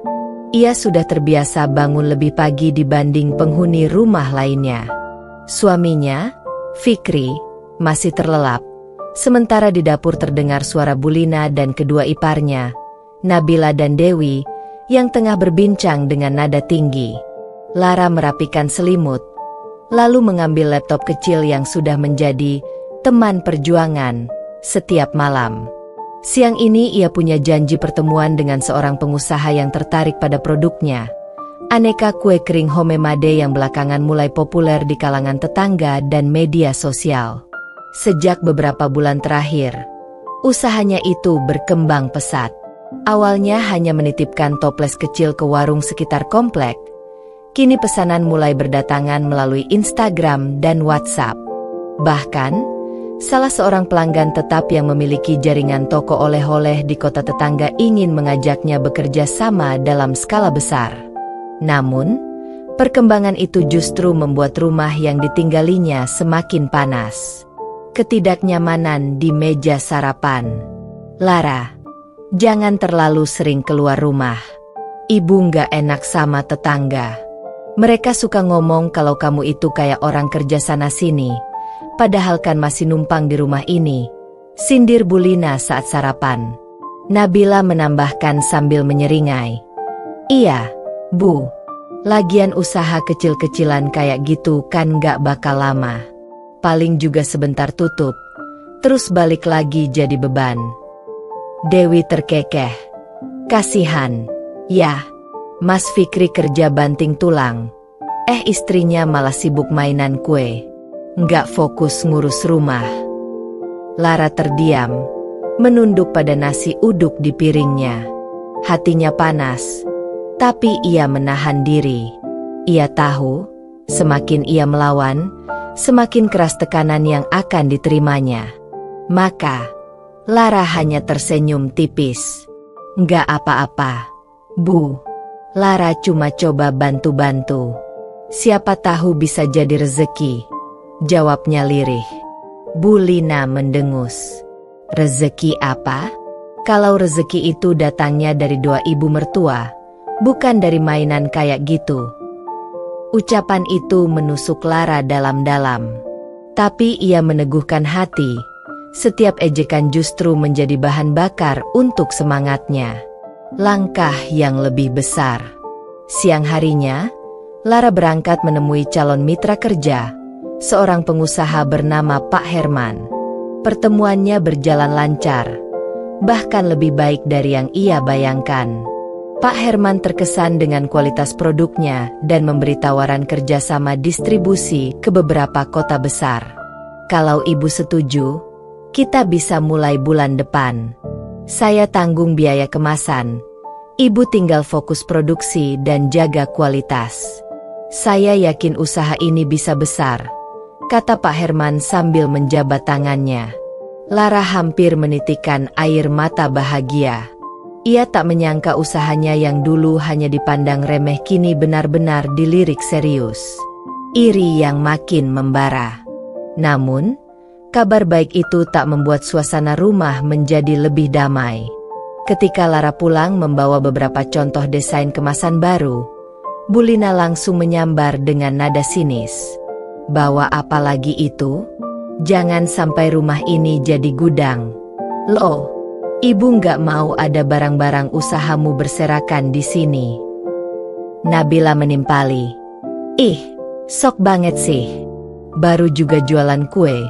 Speaker 1: Ia sudah terbiasa bangun lebih pagi dibanding penghuni rumah lainnya. Suaminya, Fikri, masih terlelap. Sementara di dapur terdengar suara Bu Lina dan kedua iparnya, Nabila dan Dewi, yang tengah berbincang dengan nada tinggi. Lara merapikan selimut, lalu mengambil laptop kecil yang sudah menjadi teman perjuangan setiap malam. Siang ini ia punya janji pertemuan dengan seorang pengusaha yang tertarik pada produknya. Aneka kue kering homemade yang belakangan mulai populer di kalangan tetangga dan media sosial. Sejak beberapa bulan terakhir, usahanya itu berkembang pesat. Awalnya hanya menitipkan toples kecil ke warung sekitar komplek. Kini pesanan mulai berdatangan melalui Instagram dan WhatsApp. Bahkan, salah seorang pelanggan tetap yang memiliki jaringan toko oleh-oleh di kota tetangga ingin mengajaknya bekerja sama dalam skala besar. Namun, perkembangan itu justru membuat rumah yang ditinggalinya semakin panas. Ketidaknyamanan di meja sarapan. Lara, jangan terlalu sering keluar rumah. Ibu nggak enak sama tetangga. Mereka suka ngomong kalau kamu itu kayak orang kerja sana-sini, padahal kan masih numpang di rumah ini, sindir Bu Lina saat sarapan. Nabila menambahkan sambil menyeringai. Iya, Bu. Lagian usaha kecil-kecilan kayak gitu kan gak bakal lama. Paling juga sebentar tutup, terus balik lagi jadi beban. Dewi terkekeh. Kasihan. Ya, Mas Fikri kerja banting tulang. Istrinya malah sibuk mainan kue. Nggak fokus ngurus rumah. Lara terdiam, menunduk pada nasi uduk di piringnya. Hatinya panas, tapi ia menahan diri. Ia tahu, semakin ia melawan, semakin keras tekanan yang akan diterimanya. Maka, Lara hanya tersenyum tipis. Nggak apa-apa, Bu. Lara cuma coba bantu-bantu. Siapa tahu bisa jadi rezeki, jawabnya lirih. Bu Lina mendengus. Rezeki apa? Kalau rezeki itu datangnya dari doa ibu mertua, bukan dari mainan kayak gitu. Ucapan itu menusuk Lara dalam-dalam. Tapi ia meneguhkan hati. Setiap ejekan justru menjadi bahan bakar untuk semangatnya. Langkah yang lebih besar. Siang harinya, Lara berangkat menemui calon mitra kerja, seorang pengusaha bernama Pak Herman. Pertemuannya berjalan lancar, bahkan lebih baik dari yang ia bayangkan. Pak Herman terkesan dengan kualitas produknya dan memberi tawaran kerjasama distribusi ke beberapa kota besar. Kalau ibu setuju, kita bisa mulai bulan depan. Saya tanggung biaya kemasan. Ibu tinggal fokus produksi dan jaga kualitas. Saya yakin usaha ini bisa besar, kata Pak Herman sambil menjabat tangannya. Lara hampir menitikkan air mata bahagia. Ia tak menyangka usahanya yang dulu hanya dipandang remeh kini benar-benar dilirik serius. Iri yang makin membara. Namun, kabar baik itu tak membuat suasana rumah menjadi lebih damai. Ketika Lara pulang membawa beberapa contoh desain kemasan baru, Bu Lina langsung menyambar dengan nada sinis. Bawa apa lagi itu? Jangan sampai rumah ini jadi gudang. Loh, ibu nggak mau ada barang-barang usahamu berserakan di sini. Nabila menimpali. Ih, sok banget sih. Baru juga jualan kue.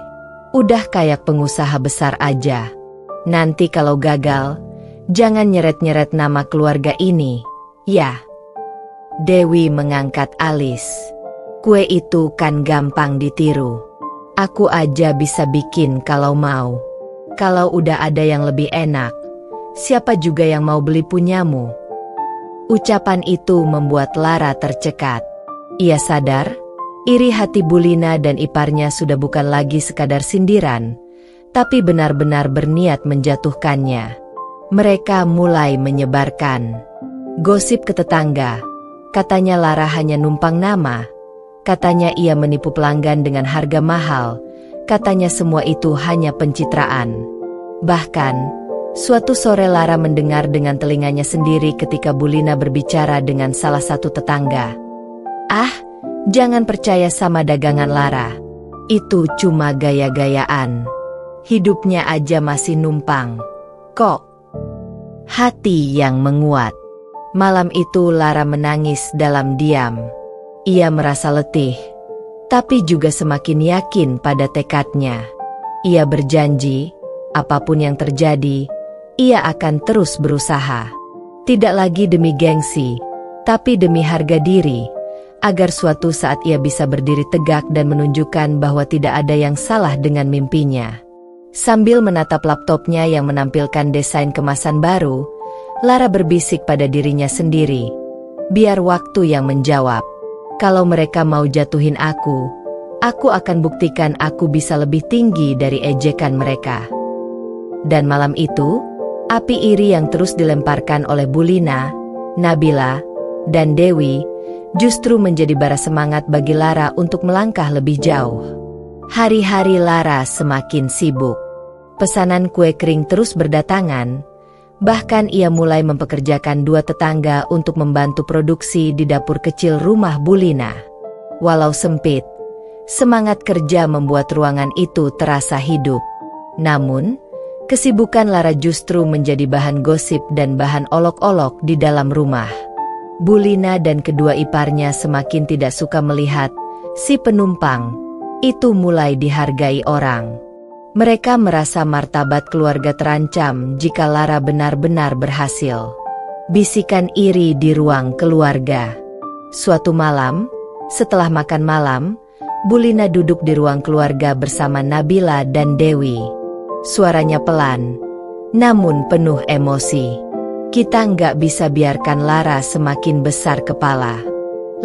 Speaker 1: Udah kayak pengusaha besar aja. Nanti kalau gagal, jangan nyeret-nyeret nama keluarga ini, ya. Dewi mengangkat alis. Kue itu kan gampang ditiru. Aku aja bisa bikin kalau mau. Kalau udah ada yang lebih enak, siapa juga yang mau beli punyamu? Ucapan itu membuat Lara tercekat. Ia sadar, iri hati Bu Lina dan iparnya sudah bukan lagi sekadar sindiran, tapi benar-benar berniat menjatuhkannya. Mereka mulai menyebarkan gosip ke tetangga. Katanya Lara hanya numpang nama. Katanya ia menipu pelanggan dengan harga mahal. Katanya semua itu hanya pencitraan. Bahkan, suatu sore Lara mendengar dengan telinganya sendiri ketika Bu Lina berbicara dengan salah satu tetangga. Ah, jangan percaya sama dagangan Lara. Itu cuma gaya-gayaan. Hidupnya aja masih numpang. Kok? Hati yang menguat. Malam itu Lara menangis dalam diam. Ia merasa letih, tapi juga semakin yakin pada tekadnya. Ia berjanji, apapun yang terjadi, ia akan terus berusaha. Tidak lagi demi gengsi, tapi demi harga diri, agar suatu saat ia bisa berdiri tegak dan menunjukkan bahwa tidak ada yang salah dengan mimpinya. Sambil menatap laptopnya yang menampilkan desain kemasan baru, Lara berbisik pada dirinya sendiri. Biar waktu yang menjawab. Kalau mereka mau jatuhin aku akan buktikan aku bisa lebih tinggi dari ejekan mereka. Dan malam itu, api iri yang terus dilemparkan oleh Bulina, Nabila, dan Dewi justru menjadi bara semangat bagi Lara untuk melangkah lebih jauh. Hari-hari Lara semakin sibuk. Pesanan kue kering terus berdatangan, bahkan ia mulai mempekerjakan 2 tetangga untuk membantu produksi di dapur kecil rumah Bulina. Walau sempit, semangat kerja membuat ruangan itu terasa hidup. Namun, kesibukan Lara justru menjadi bahan gosip dan bahan olok-olok di dalam rumah. Bulina dan kedua iparnya semakin tidak suka melihat si penumpang itu mulai dihargai orang. Mereka merasa martabat keluarga terancam jika Lara benar-benar berhasil. Bisikan iri di ruang keluarga. Suatu malam, setelah makan malam, Bulina duduk di ruang keluarga bersama Nabila dan Dewi. Suaranya pelan, namun penuh emosi. Kita nggak bisa biarkan Lara semakin besar kepala.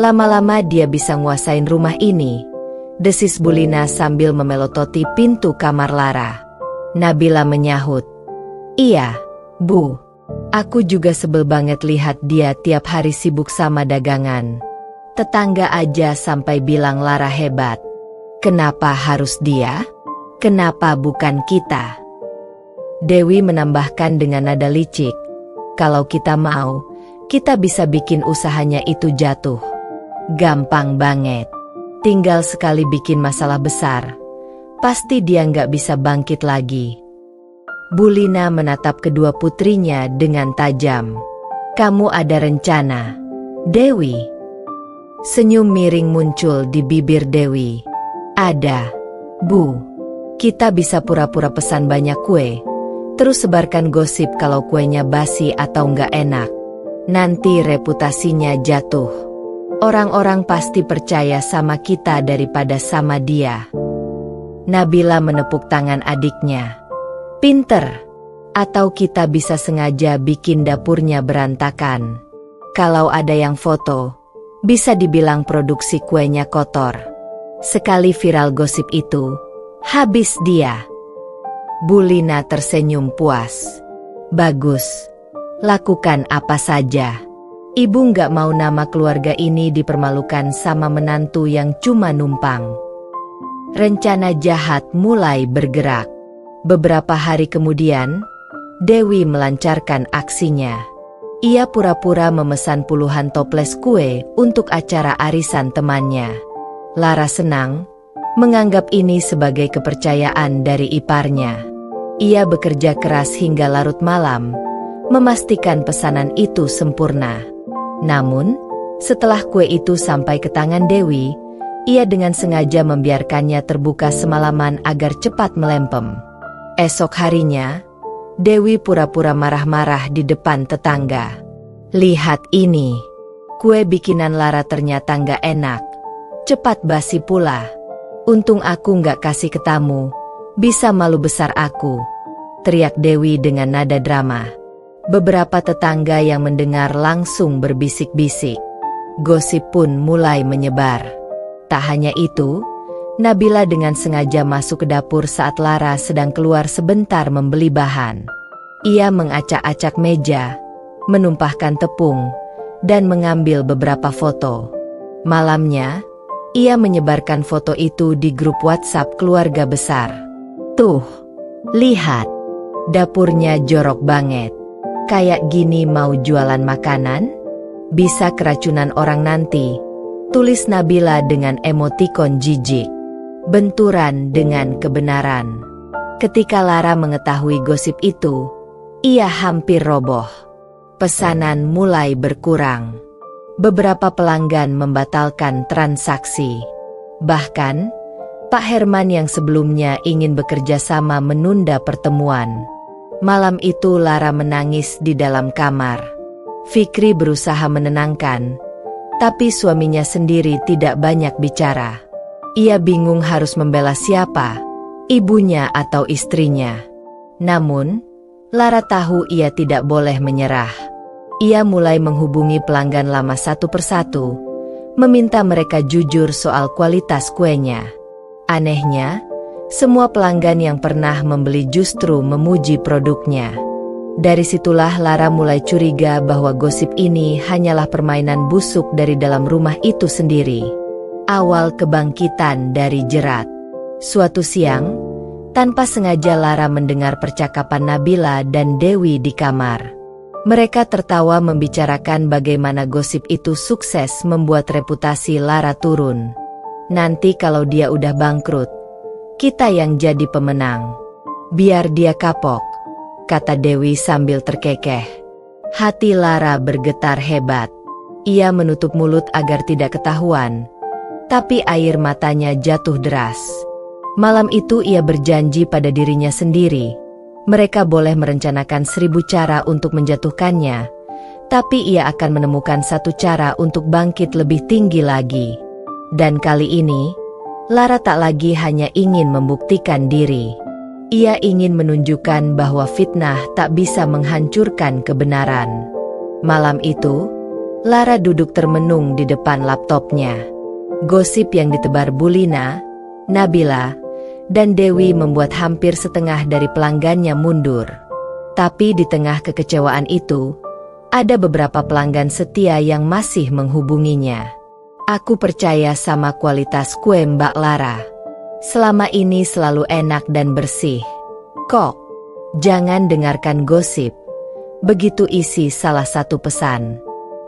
Speaker 1: Lama-lama dia bisa nguasain rumah ini, desis Bulina sambil memelototi pintu kamar Lara. Nabila menyahut, "Iya, Bu. Aku juga sebel banget lihat dia tiap hari sibuk sama dagangan. Tetangga aja sampai bilang Lara hebat. Kenapa harus dia? Kenapa bukan kita?" Dewi menambahkan dengan nada licik, "Kalau kita mau, kita bisa bikin usahanya itu jatuh. Gampang banget. Tinggal sekali bikin masalah besar, pasti dia nggak bisa bangkit lagi." Bulina menatap kedua putrinya dengan tajam. "Kamu ada rencana, Dewi?" Senyum miring muncul di bibir Dewi. "Ada, Bu. Kita bisa pura-pura pesan banyak kue, terus sebarkan gosip kalau kuenya basi atau nggak enak. Nanti reputasinya jatuh. Orang-orang pasti percaya sama kita daripada sama dia." Nabila menepuk tangan adiknya. "Pinter. Atau kita bisa sengaja bikin dapurnya berantakan. Kalau ada yang foto, bisa dibilang produksi kuenya kotor. Sekali viral gosip itu, habis dia." Bulina tersenyum puas. "Bagus. Lakukan apa saja. Ibu nggak mau nama keluarga ini dipermalukan sama menantu yang cuma numpang." Rencana jahat mulai bergerak. Beberapa hari kemudian, Dewi melancarkan aksinya. Ia pura-pura memesan puluhan toples kue untuk acara arisan temannya. Lara senang, menganggap ini sebagai kepercayaan dari iparnya. Ia bekerja keras hingga larut malam, memastikan pesanan itu sempurna. Namun, setelah kue itu sampai ke tangan Dewi, ia dengan sengaja membiarkannya terbuka semalaman agar cepat melempem. Esok harinya, Dewi pura-pura marah-marah di depan tetangga. "Lihat ini, kue bikinan Lara ternyata nggak enak. Cepat basi pula. Untung aku nggak kasih ke tamu, bisa malu besar aku," teriak Dewi dengan nada drama. Beberapa tetangga yang mendengar langsung berbisik-bisik. Gosip pun mulai menyebar. Tak hanya itu, Nabila dengan sengaja masuk ke dapur saat Lara sedang keluar sebentar membeli bahan. Ia mengacak-acak meja, menumpahkan tepung, dan mengambil beberapa foto. Malamnya, ia menyebarkan foto itu di grup WhatsApp keluarga besar. "Tuh, lihat, dapurnya jorok banget. Kayak gini mau jualan makanan? Bisa keracunan orang nanti," tulis Nabila dengan emotikon jijik. Benturan dengan kebenaran. Ketika Lara mengetahui gosip itu, ia hampir roboh. Pesanan mulai berkurang. Beberapa pelanggan membatalkan transaksi. Bahkan, Pak Herman yang sebelumnya ingin bekerja sama menunda pertemuan. Malam itu Lara menangis di dalam kamar. Fikri berusaha menenangkan, tapi suaminya sendiri tidak banyak bicara. Ia bingung harus membela siapa, ibunya atau istrinya. Namun, Lara tahu ia tidak boleh menyerah. Ia mulai menghubungi pelanggan lama satu persatu, meminta mereka jujur soal kualitas kuenya. Anehnya, semua pelanggan yang pernah membeli justru memuji produknya. Dari situlah Lara mulai curiga bahwa gosip ini hanyalah permainan busuk dari dalam rumah itu sendiri. Awal kebangkitan dari jerat. Suatu siang, tanpa sengaja Lara mendengar percakapan Nabila dan Dewi di kamar. Mereka tertawa membicarakan bagaimana gosip itu sukses membuat reputasi Lara turun. Nanti kalau dia udah bangkrut, kita yang jadi pemenang. Biar dia kapok, kata Dewi sambil terkekeh. Hati Lara bergetar hebat. Ia menutup mulut agar tidak ketahuan, tapi air matanya jatuh deras. Malam itu ia berjanji pada dirinya sendiri. Mereka boleh merencanakan 1000 cara untuk menjatuhkannya, tapi ia akan menemukan satu cara untuk bangkit lebih tinggi lagi. Dan kali ini, Lara tak lagi hanya ingin membuktikan diri. Ia ingin menunjukkan bahwa fitnah tak bisa menghancurkan kebenaran. Malam itu, Lara duduk termenung di depan laptopnya. Gosip yang ditebar Bulina, Nabila, dan Dewi membuat hampir setengah dari pelanggannya mundur. Tapi di tengah kekecewaan itu, ada beberapa pelanggan setia yang masih menghubunginya. Aku percaya sama kualitas kue Mbak Lara. Selama ini selalu enak dan bersih. Kok? Jangan dengarkan gosip. Begitu isi salah satu pesan.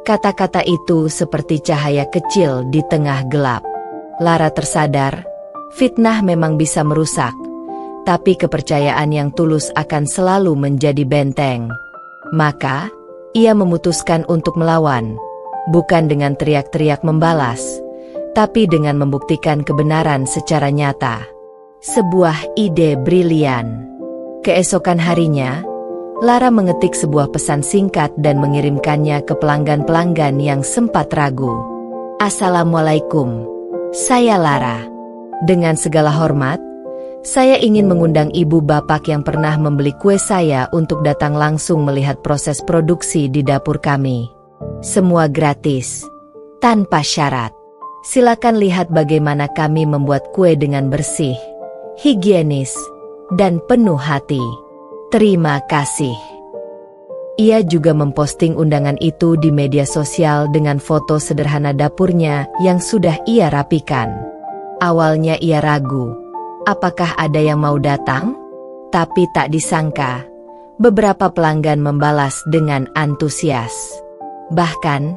Speaker 1: Kata-kata itu seperti cahaya kecil di tengah gelap. Lara tersadar, fitnah memang bisa merusak, tapi kepercayaan yang tulus akan selalu menjadi benteng. Maka, ia memutuskan untuk melawan, bukan dengan teriak-teriak membalas, tapi dengan membuktikan kebenaran secara nyata. Sebuah ide brilian. Keesokan harinya, Lara mengetik sebuah pesan singkat dan mengirimkannya ke pelanggan-pelanggan yang sempat ragu. Assalamualaikum, saya Lara. Dengan segala hormat, saya ingin mengundang ibu bapak yang pernah membeli kue saya untuk datang langsung melihat proses produksi di dapur kami. Semua gratis, tanpa syarat. Silakan lihat bagaimana kami membuat kue dengan bersih, higienis, dan penuh hati. Terima kasih. Ia juga memposting undangan itu di media sosial dengan foto sederhana dapurnya yang sudah ia rapikan. Awalnya ia ragu, apakah ada yang mau datang? Tapi tak disangka, beberapa pelanggan membalas dengan antusias. Bahkan,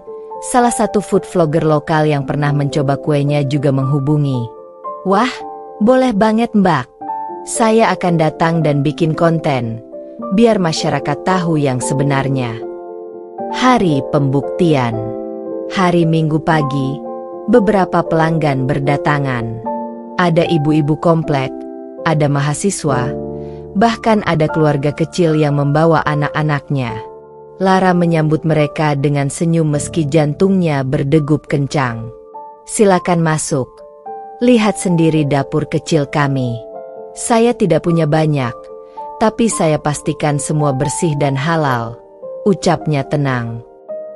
Speaker 1: salah satu food vlogger lokal yang pernah mencoba kuenya juga menghubungi. Wah, boleh banget Mbak. Saya akan datang dan bikin konten, biar masyarakat tahu yang sebenarnya. Hari pembuktian. Hari Minggu pagi, beberapa pelanggan berdatangan. Ada ibu-ibu komplek, ada mahasiswa, bahkan ada keluarga kecil yang membawa anak-anaknya. Lara menyambut mereka dengan senyum meski jantungnya berdegup kencang. Silakan masuk. Lihat sendiri dapur kecil kami. Saya tidak punya banyak, tapi saya pastikan semua bersih dan halal, ucapnya tenang.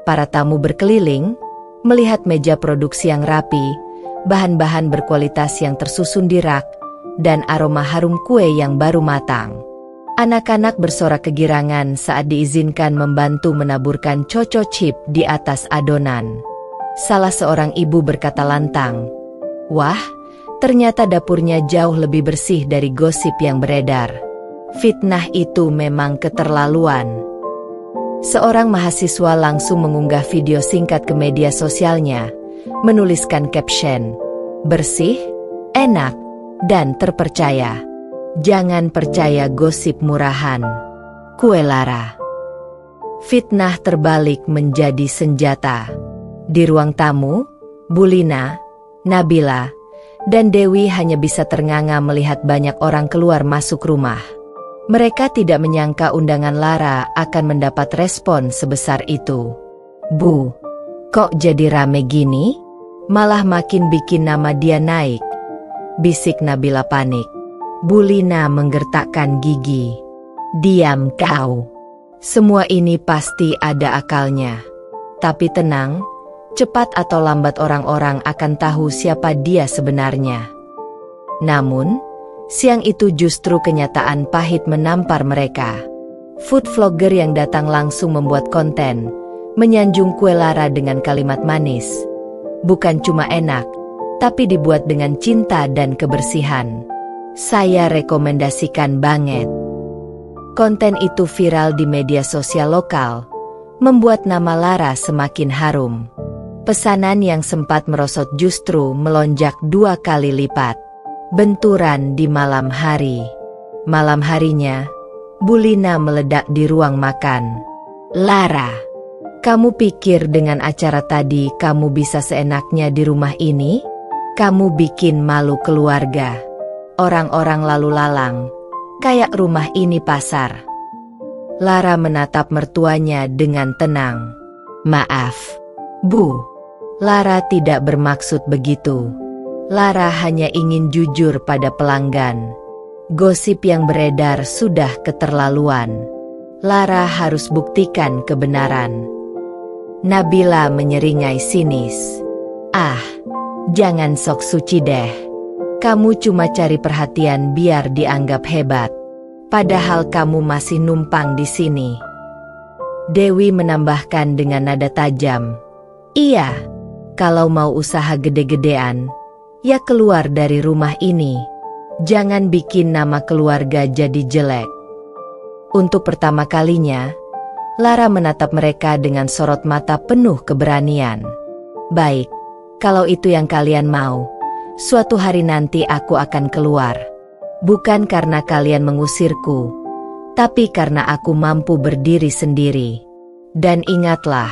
Speaker 1: Para tamu berkeliling, melihat meja produksi yang rapi, bahan-bahan berkualitas yang tersusun di rak, dan aroma harum kue yang baru matang. Anak-anak bersorak kegirangan saat diizinkan membantu menaburkan coco chip di atas adonan. Salah seorang ibu berkata lantang, "Wah, ternyata dapurnya jauh lebih bersih dari gosip yang beredar. Fitnah itu memang keterlaluan." Seorang mahasiswa langsung mengunggah video singkat ke media sosialnya, menuliskan caption, "Bersih, enak, dan terpercaya. Jangan percaya gosip murahan." Kue Lara. Fitnah terbalik menjadi senjata. Di ruang tamu, Bulina, Nabila, dan Dewi hanya bisa ternganga melihat banyak orang keluar masuk rumah. Mereka tidak menyangka undangan Lara akan mendapat respon sebesar itu. "Bu, kok jadi rame gini? Malah makin bikin nama dia naik," bisik Nabila panik. Bulina menggertakkan gigi. "Diam kau. Semua ini pasti ada akalnya. Tapi tenang, Cepat atau lambat orang-orang akan tahu siapa dia sebenarnya. Namun, siang itu justru kenyataan pahit menampar mereka. Food vlogger yang datang langsung membuat konten, menyanjung kue Lara dengan kalimat manis. Bukan cuma enak, tapi dibuat dengan cinta dan kebersihan. Saya rekomendasikan banget. Konten itu viral di media sosial lokal, membuat nama Lara semakin harum. Pesanan yang sempat merosot justru melonjak 2 kali lipat. Benturan di malam hari. Malam harinya, Bu Lina meledak di ruang makan. "Lara, kamu pikir dengan acara tadi kamu bisa seenaknya di rumah ini? Kamu bikin malu keluarga. Orang-orang lalu lalang, kayak rumah ini pasar." Lara menatap mertuanya dengan tenang. "Maaf, Bu. Lara tidak bermaksud begitu. Lara hanya ingin jujur pada pelanggan. Gosip yang beredar sudah keterlaluan. Lara harus buktikan kebenaran." Nabila menyeringai sinis. "Ah, jangan sok suci deh. Kamu cuma cari perhatian biar dianggap hebat. Padahal kamu masih numpang di sini." Dewi menambahkan dengan nada tajam. "Iya. Kalau mau usaha gede-gedean, ya keluar dari rumah ini. Jangan bikin nama keluarga jadi jelek." Untuk pertama kalinya, Lara menatap mereka dengan sorot mata penuh keberanian. "Baik, kalau itu yang kalian mau, suatu hari nanti aku akan keluar. Bukan karena kalian mengusirku, tapi karena aku mampu berdiri sendiri. Dan ingatlah,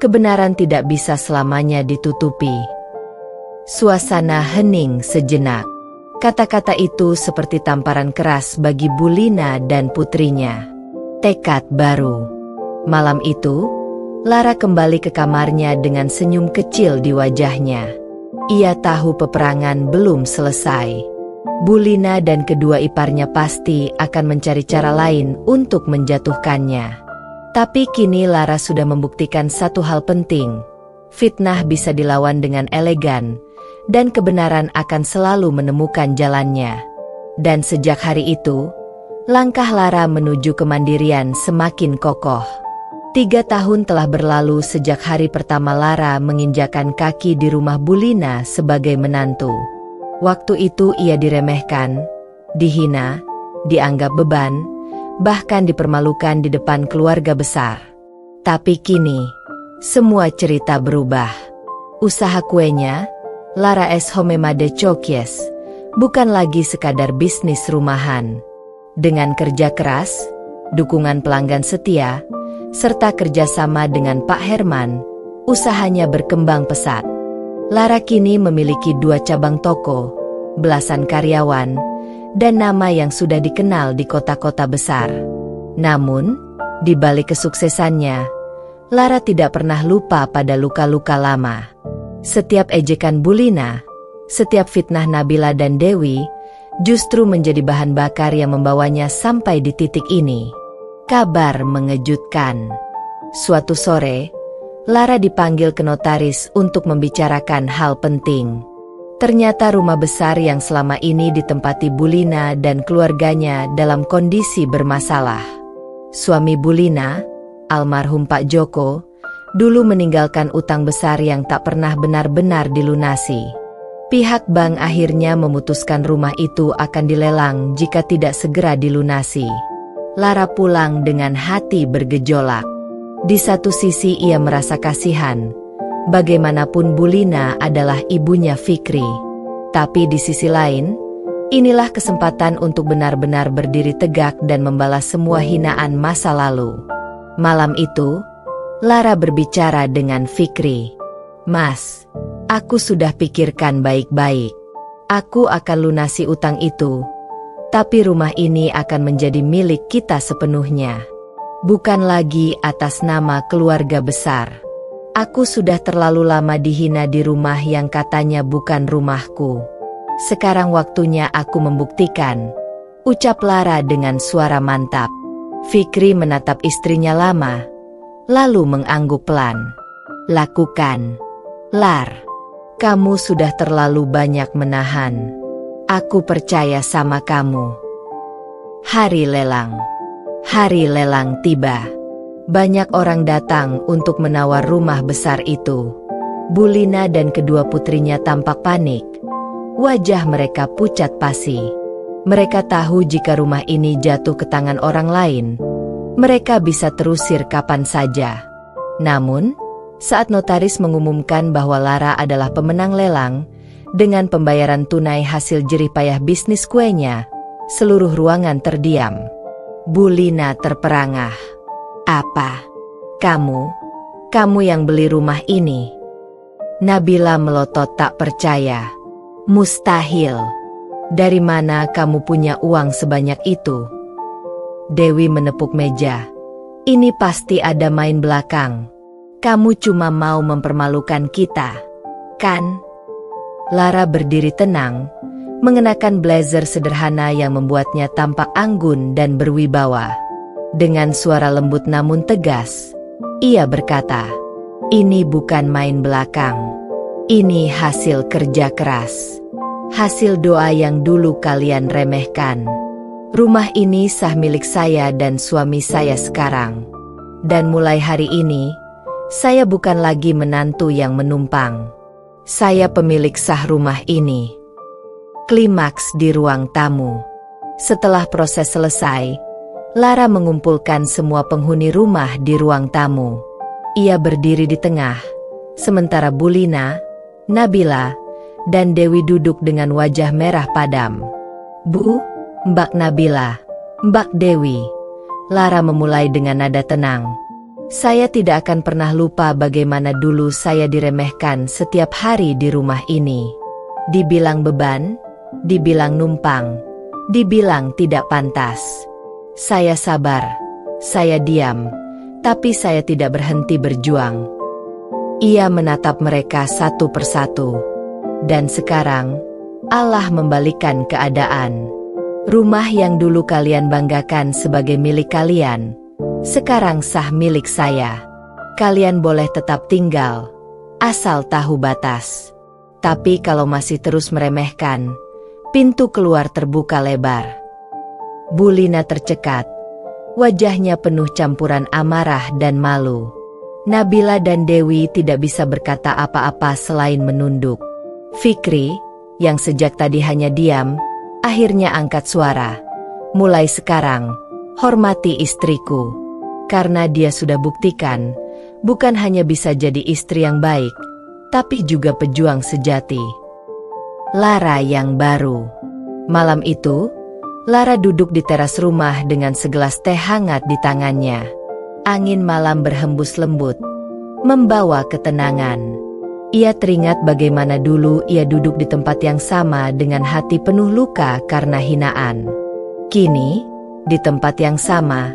Speaker 1: kebenaran tidak bisa selamanya ditutupi." Suasana hening sejenak. Kata-kata itu seperti tamparan keras bagi Bu Lina dan putrinya. Tekad baru. Malam itu, Lara kembali ke kamarnya dengan senyum kecil di wajahnya. Ia tahu peperangan belum selesai. Bu Lina dan kedua iparnya pasti akan mencari cara lain untuk menjatuhkannya. Tapi kini Lara sudah membuktikan satu hal penting. Fitnah bisa dilawan dengan elegan, dan kebenaran akan selalu menemukan jalannya. Dan sejak hari itu, langkah Lara menuju kemandirian semakin kokoh. 3 tahun telah berlalu sejak hari pertama Lara menginjakan kaki di rumah Bu Lina sebagai menantu. Waktu itu ia diremehkan, dihina, dianggap beban, bahkan dipermalukan di depan keluarga besar. Tapi kini, semua cerita berubah. Usaha kuenya, Lara es Homemade Chokies, bukan lagi sekadar bisnis rumahan. Dengan kerja keras, dukungan pelanggan setia, serta kerjasama dengan Pak Herman, usahanya berkembang pesat. Lara kini memiliki 2 cabang toko, belasan karyawan, dan nama yang sudah dikenal di kota-kota besar. Namun, di balik kesuksesannya, Lara tidak pernah lupa pada luka-luka lama. Setiap ejekan Bu Lina, setiap fitnah Nabila dan Dewi, justru menjadi bahan bakar yang membawanya sampai di titik ini. Kabar mengejutkan. Suatu sore, Lara dipanggil ke notaris untuk membicarakan hal penting. Ternyata rumah besar yang selama ini ditempati Bu Lina dan keluarganya dalam kondisi bermasalah. Suami Bu Lina, almarhum Pak Joko, dulu meninggalkan utang besar yang tak pernah benar-benar dilunasi. Pihak bank akhirnya memutuskan rumah itu akan dilelang jika tidak segera dilunasi. Lara pulang dengan hati bergejolak. Di satu sisi ia merasa kasihan. Bagaimanapun Bu Lina adalah ibunya Fikri. Tapi di sisi lain, inilah kesempatan untuk benar-benar berdiri tegak dan membalas semua hinaan masa lalu. Malam itu, Lara berbicara dengan Fikri. "Mas, aku sudah pikirkan baik-baik. Aku akan lunasi utang itu. Tapi rumah ini akan menjadi milik kita sepenuhnya. Bukan lagi atas nama keluarga besar. Aku sudah terlalu lama dihina di rumah yang katanya bukan rumahku. Sekarang waktunya aku membuktikan," ucap Lara dengan suara mantap. Fikri menatap istrinya lama, lalu mengangguk pelan. Lakukan. Lar, kamu sudah terlalu banyak menahan. Aku percaya sama kamu. Hari lelang. Hari lelang tiba. Banyak orang datang untuk menawar rumah besar itu. Bulina dan kedua putrinya tampak panik. Wajah mereka pucat pasi. Mereka tahu jika rumah ini jatuh ke tangan orang lain, mereka bisa terusir kapan saja. Namun, saat notaris mengumumkan bahwa Lara adalah pemenang lelang, dengan pembayaran tunai hasil jerih payah bisnis kuenya, seluruh ruangan terdiam. Bulina terperangah. Apa? Kamu yang beli rumah ini? Nabila melotot tak percaya. Mustahil. Dari mana kamu punya uang sebanyak itu? Dewi menepuk meja. Ini pasti ada main belakang. Kamu cuma mau mempermalukan kita, kan? Lara berdiri tenang, mengenakan blazer sederhana yang membuatnya tampak anggun dan berwibawa. Dengan suara lembut namun tegas, ia berkata, "Ini bukan main belakang. Ini hasil kerja keras. Hasil doa yang dulu kalian remehkan. Rumah ini sah milik saya dan suami saya sekarang. Dan mulai hari ini, saya bukan lagi menantu yang menumpang. Saya pemilik sah rumah ini." Klimaks di ruang tamu. Setelah proses selesai, Lara mengumpulkan semua penghuni rumah di ruang tamu. Ia berdiri di tengah, sementara Bulina, Nabila, dan Dewi duduk dengan wajah merah padam. "Bu, Mbak Nabila, Mbak Dewi," Lara memulai dengan nada tenang. "Saya tidak akan pernah lupa bagaimana dulu saya diremehkan setiap hari di rumah ini. Dibilang beban, dibilang numpang, dibilang tidak pantas. Saya sabar, saya diam, tapi saya tidak berhenti berjuang." Ia menatap mereka satu persatu. Dan sekarang, Allah membalikkan keadaan. Rumah yang dulu kalian banggakan sebagai milik kalian, sekarang sah milik saya. Kalian boleh tetap tinggal, asal tahu batas. Tapi kalau masih terus meremehkan, pintu keluar terbuka lebar. Bulina tercekat. Wajahnya penuh campuran amarah dan malu. Nabila dan Dewi tidak bisa berkata apa-apa selain menunduk. Fikri, yang sejak tadi hanya diam, akhirnya angkat suara. "Mulai sekarang, hormati istriku. Karena dia sudah buktikan, bukan hanya bisa jadi istri yang baik, tapi juga pejuang sejati." Lara yang baru. Malam itu, Lara duduk di teras rumah dengan segelas teh hangat di tangannya. Angin malam berhembus lembut, membawa ketenangan. Ia teringat bagaimana dulu ia duduk di tempat yang sama dengan hati penuh luka karena hinaan. Kini, di tempat yang sama,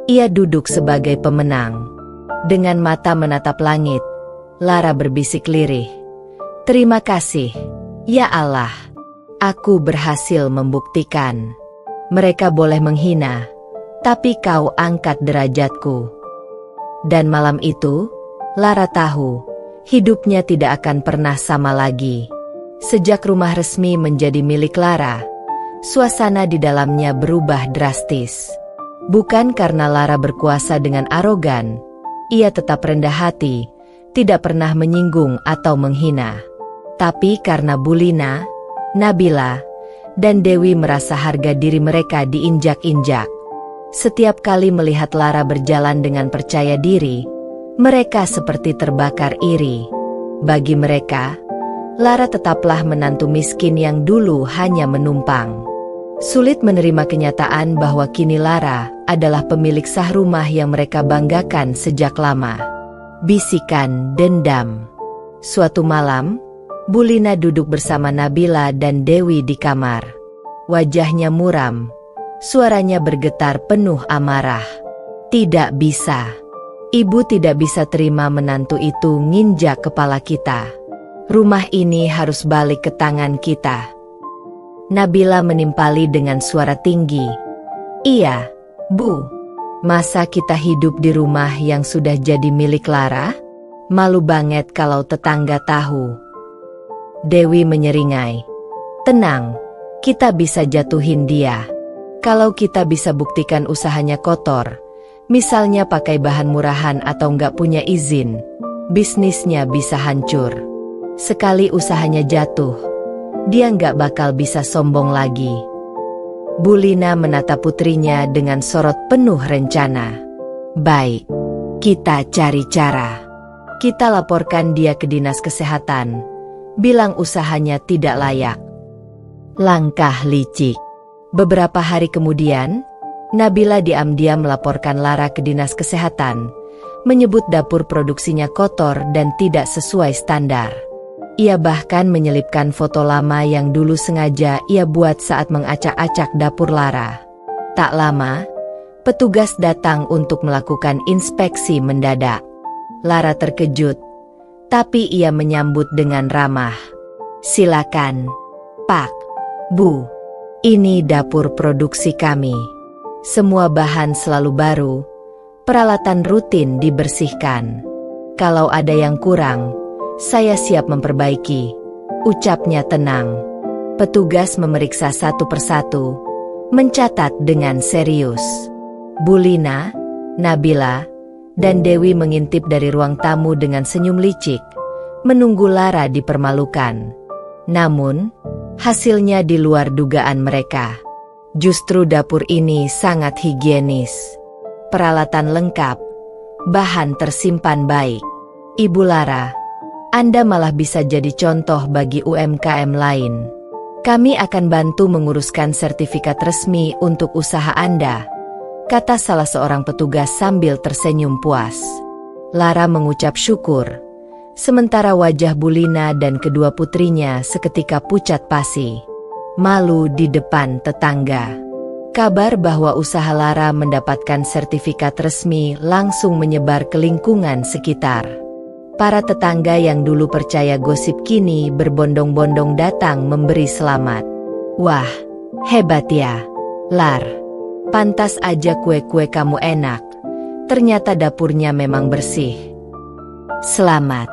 Speaker 1: ia duduk sebagai pemenang. Dengan mata menatap langit, Lara berbisik lirih. "Terima kasih, ya Allah. Aku berhasil membuktikan. Mereka boleh menghina, tapi kau angkat derajatku." Dan malam itu, Lara tahu, hidupnya tidak akan pernah sama lagi. Sejak rumah resmi menjadi milik Lara, suasana di dalamnya berubah drastis. Bukan karena Lara berkuasa dengan arogan, ia tetap rendah hati, tidak pernah menyinggung atau menghina. Tapi karena Bulina, Nabila, dan Dewi merasa harga diri mereka diinjak-injak. Setiap kali melihat Lara berjalan dengan percaya diri, mereka seperti terbakar iri. Bagi mereka, Lara tetaplah menantu miskin yang dulu hanya menumpang. Sulit menerima kenyataan bahwa kini Lara adalah pemilik sah rumah yang mereka banggakan sejak lama. Bisikan dendam. Suatu malam, Bulina duduk bersama Nabila dan Dewi di kamar. Wajahnya muram, suaranya bergetar penuh amarah. "Tidak bisa. Ibu tidak bisa terima menantu itu nginjak kepala kita. Rumah ini harus balik ke tangan kita." Nabila menimpali dengan suara tinggi. "Iya, Bu. Masa kita hidup di rumah yang sudah jadi milik Lara? Malu banget kalau tetangga tahu. Dewi menyeringai. Tenang, kita bisa jatuhin dia. Kalau kita bisa buktikan usahanya kotor, misalnya pakai bahan murahan atau nggak punya izin, bisnisnya bisa hancur. Sekali usahanya jatuh, dia nggak bakal bisa sombong lagi. Bu Lina menatap putrinya dengan sorot penuh rencana. Baik, kita cari cara. Kita laporkan dia ke dinas kesehatan, bilang usahanya tidak layak. Langkah licik. Beberapa hari kemudian, Nabila diam-diam melaporkan Lara ke dinas kesehatan, menyebut dapur produksinya kotor dan tidak sesuai standar. Ia bahkan menyelipkan foto lama yang dulu sengaja ia buat saat mengacak-acak dapur Lara. Tak lama, petugas datang untuk melakukan inspeksi mendadak. Lara terkejut, tapi ia menyambut dengan ramah. Silakan, Pak, Bu. Ini dapur produksi kami. Semua bahan selalu baru, peralatan rutin dibersihkan. Kalau ada yang kurang, saya siap memperbaiki, ucapnya tenang. Petugas memeriksa satu persatu, mencatat dengan serius. Bu Lina, Nabila, dan Dewi mengintip dari ruang tamu dengan senyum licik, menunggu Lara dipermalukan. Namun, hasilnya di luar dugaan mereka. Justru dapur ini sangat higienis. Peralatan lengkap, bahan tersimpan baik. Ibu Lara, Anda malah bisa jadi contoh bagi UMKM lain. Kami akan bantu menguruskan sertifikat resmi untuk usaha Anda, kata salah seorang petugas sambil tersenyum puas. Lara mengucap syukur, sementara wajah Bu Lina dan kedua putrinya seketika pucat pasi. Malu di depan tetangga. Kabar bahwa usaha Lara mendapatkan sertifikat resmi langsung menyebar ke lingkungan sekitar. Para tetangga yang dulu percaya gosip kini berbondong-bondong datang memberi selamat. Wah, hebat ya, Lar. Pantas aja kue-kue kamu enak. Ternyata dapurnya memang bersih. Selamat,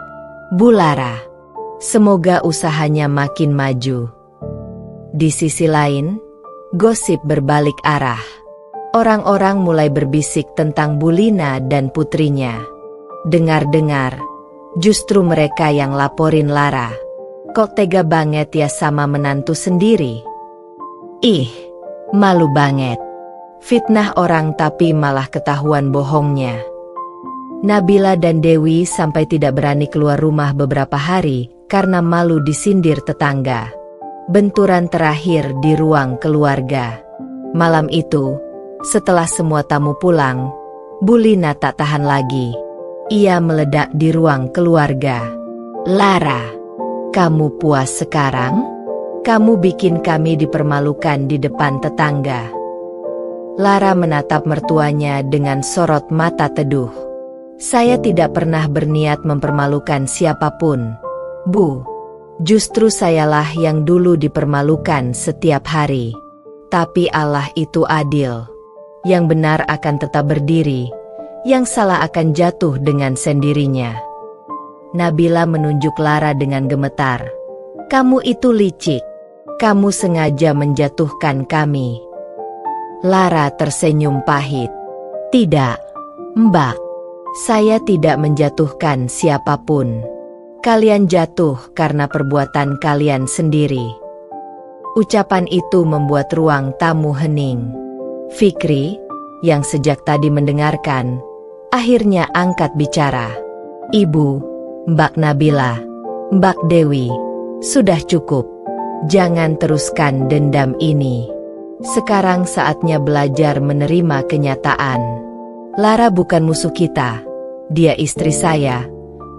Speaker 1: Bu Lara. Semoga usahanya makin maju. Di sisi lain, gosip berbalik arah. Orang-orang mulai berbisik tentang Bu Lina dan putrinya. Dengar-dengar, justru mereka yang laporin Lara. Kok tega banget ya sama menantu sendiri? Ih, malu banget. Fitnah orang tapi malah ketahuan bohongnya. Nabila dan Dewi sampai tidak berani keluar rumah beberapa hari karena malu disindir tetangga. Benturan terakhir di ruang keluarga. Malam itu, setelah semua tamu pulang, Bu Lina tak tahan lagi. Ia meledak di ruang keluarga. Lara, kamu puas sekarang? Kamu bikin kami dipermalukan di depan tetangga. Lara menatap mertuanya dengan sorot mata teduh. Saya tidak pernah berniat mempermalukan siapapun, Bu. Justru sayalah yang dulu dipermalukan setiap hari. Tapi Allah itu adil. Yang benar akan tetap berdiri, yang salah akan jatuh dengan sendirinya. Nabila menunjuk Lara dengan gemetar. Kamu itu licik. Kamu sengaja menjatuhkan kami. Lara tersenyum pahit. Tidak, Mbak. Saya tidak menjatuhkan siapapun. Kalian jatuh karena perbuatan kalian sendiri. Ucapan itu membuat ruang tamu hening. Fikri, yang sejak tadi mendengarkan, akhirnya angkat bicara. Ibu, Mbak Nabila, Mbak Dewi, sudah cukup. Jangan teruskan dendam ini. Sekarang saatnya belajar menerima kenyataan. Lara bukan musuh kita. Dia istri saya,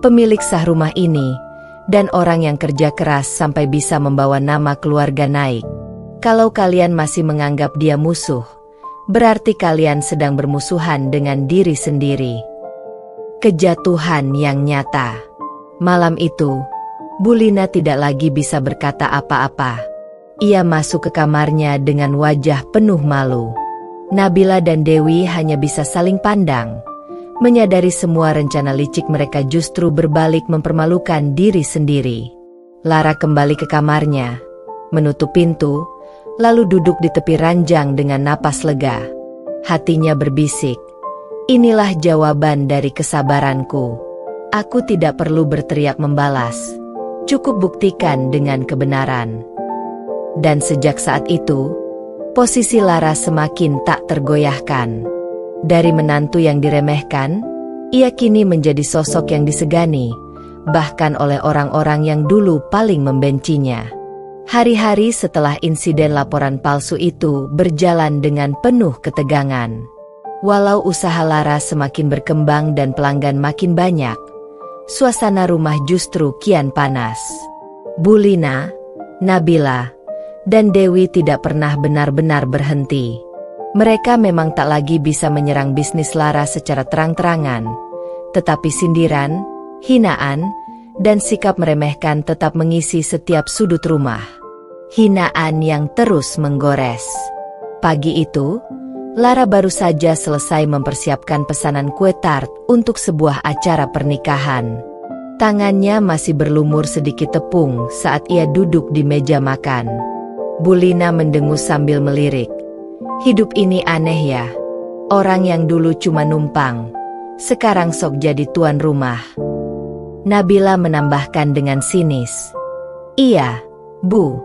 Speaker 1: pemilik sah rumah ini, dan orang yang kerja keras sampai bisa membawa nama keluarga naik. Kalau kalian masih menganggap dia musuh, berarti kalian sedang bermusuhan dengan diri sendiri. Kejatuhan yang nyata. Malam itu, Bu Lina tidak lagi bisa berkata apa-apa. Ia masuk ke kamarnya dengan wajah penuh malu. Nabila dan Dewi hanya bisa saling pandang. Menyadari semua rencana licik mereka justru berbalik mempermalukan diri sendiri. Lara kembali ke kamarnya, menutup pintu, lalu duduk di tepi ranjang dengan napas lega. Hatinya berbisik, inilah jawaban dari kesabaranku. Aku tidak perlu berteriak membalas, cukup buktikan dengan kebenaran. Dan sejak saat itu, posisi Lara semakin tak tergoyahkan. Dari menantu yang diremehkan, ia kini menjadi sosok yang disegani, bahkan oleh orang-orang yang dulu paling membencinya. Hari-hari setelah insiden laporan palsu itu berjalan dengan penuh ketegangan. Walau usaha Lara semakin berkembang dan pelanggan makin banyak, suasana rumah justru kian panas. Bu Lina, Nabila, dan Dewi tidak pernah benar-benar berhenti. Mereka memang tak lagi bisa menyerang bisnis Lara secara terang-terangan, tetapi sindiran, hinaan, dan sikap meremehkan tetap mengisi setiap sudut rumah. Hinaan yang terus menggores. Pagi itu, Lara baru saja selesai mempersiapkan pesanan kue tart untuk sebuah acara pernikahan. Tangannya masih berlumur sedikit tepung saat ia duduk di meja makan. Bu Lina mendengus sambil melirik. Hidup ini aneh ya. Orang yang dulu cuma numpang, sekarang sok jadi tuan rumah. Nabila menambahkan dengan sinis. Iya, Bu.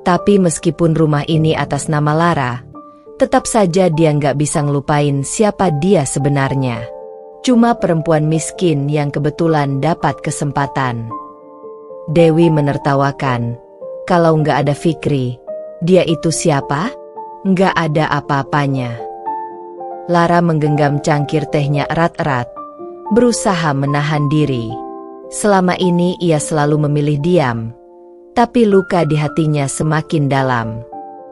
Speaker 1: Tapi meskipun rumah ini atas nama Lara, tetap saja dia nggak bisa ngelupain siapa dia sebenarnya. Cuma perempuan miskin yang kebetulan dapat kesempatan. Dewi menertawakan. Kalau nggak ada Fikri, dia itu siapa? Nggak ada apa-apanya. Lara menggenggam cangkir tehnya erat-erat, berusaha menahan diri. Selama ini ia selalu memilih diam, tapi luka di hatinya semakin dalam.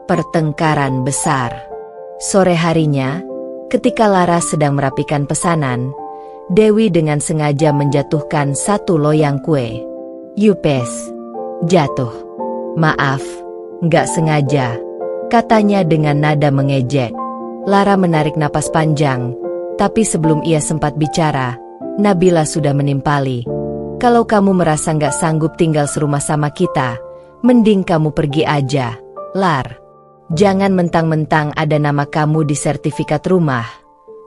Speaker 1: Pertengkaran besar. Sore harinya, ketika Lara sedang merapikan pesanan, Dewi dengan sengaja menjatuhkan satu loyang kue. Yupes, jatuh. Maaf, nggak sengaja, katanya dengan nada mengejek. Lara menarik napas panjang, tapi sebelum ia sempat bicara, Nabila sudah menimpali. Kalau kamu merasa nggak sanggup tinggal serumah sama kita, mending kamu pergi aja, Lar. Jangan mentang-mentang ada nama kamu di sertifikat rumah,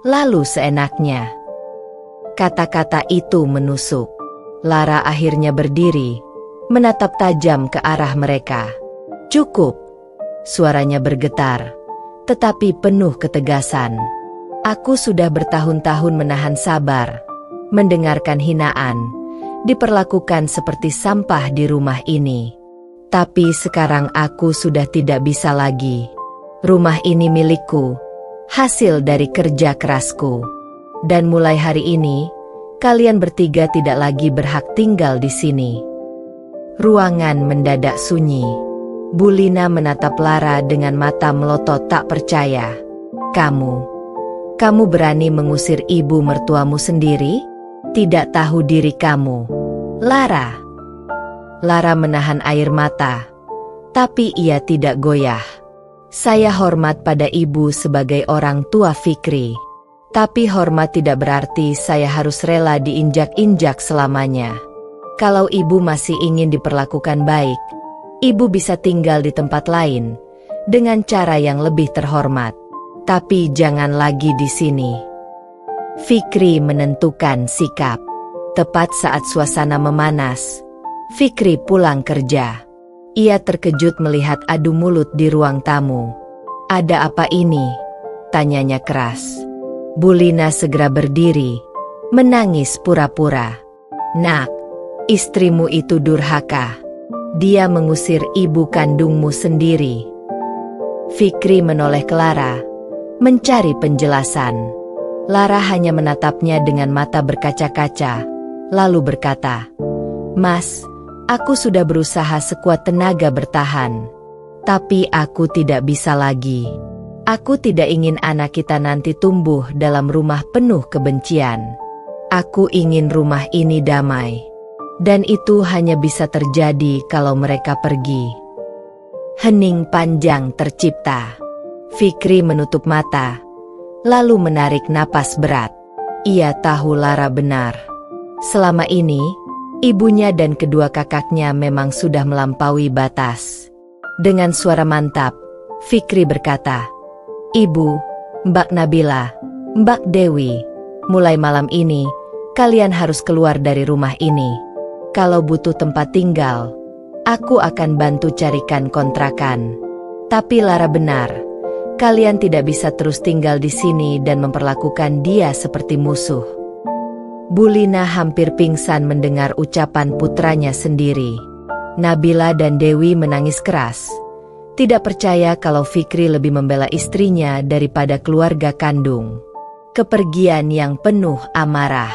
Speaker 1: lalu seenaknya. Kata-kata itu menusuk. Lara akhirnya berdiri, menatap tajam ke arah mereka. Cukup. Suaranya bergetar, tetapi penuh ketegasan. Aku sudah bertahun-tahun menahan sabar, mendengarkan hinaan, diperlakukan seperti sampah di rumah ini. Tapi sekarang aku sudah tidak bisa lagi. Rumah ini milikku, hasil dari kerja kerasku. Dan mulai hari ini, kalian bertiga tidak lagi berhak tinggal di sini. Ruangan mendadak sunyi. Bu Lina menatap Lara dengan mata melotot tak percaya. Kamu berani mengusir ibu mertuamu sendiri? Tidak tahu diri kamu, Lara. Lara menahan air mata, tapi ia tidak goyah. Saya hormat pada ibu sebagai orang tua Fikri, tapi hormat tidak berarti saya harus rela diinjak-injak selamanya. Kalau ibu masih ingin diperlakukan baik, ibu bisa tinggal di tempat lain dengan cara yang lebih terhormat, tapi jangan lagi di sini. Fikri menentukan sikap. Tepat saat suasana memanas, Fikri pulang kerja. Ia terkejut melihat adu mulut di ruang tamu. Ada apa ini? Tanyanya keras. Bu Lina segera berdiri, menangis pura-pura. Nak, istrimu itu durhaka. Dia mengusir ibu kandungmu sendiri. Fikri menoleh ke Lara, mencari penjelasan. Lara hanya menatapnya dengan mata berkaca-kaca, lalu berkata, Mas, aku sudah berusaha sekuat tenaga bertahan. Tapi aku tidak bisa lagi. Aku tidak ingin anak kita nanti tumbuh dalam rumah penuh kebencian. Aku ingin rumah ini damai. Dan itu hanya bisa terjadi kalau mereka pergi. Hening panjang tercipta. Fikri menutup mata, lalu menarik napas berat. Ia tahu Lara benar. Selama ini, ibunya dan kedua kakaknya memang sudah melampaui batas. Dengan suara mantap, Fikri berkata, "Ibu, Mbak Nabila, Mbak Dewi, mulai malam ini, kalian harus keluar dari rumah ini. Kalau butuh tempat tinggal, aku akan bantu carikan kontrakan. Tapi Lara benar, kalian tidak bisa terus tinggal di sini dan memperlakukan dia seperti musuh." Bulina hampir pingsan mendengar ucapan putranya sendiri. Nabila dan Dewi menangis keras. Tidak percaya kalau Fikri lebih membela istrinya daripada keluarga kandung. Kepergian yang penuh amarah.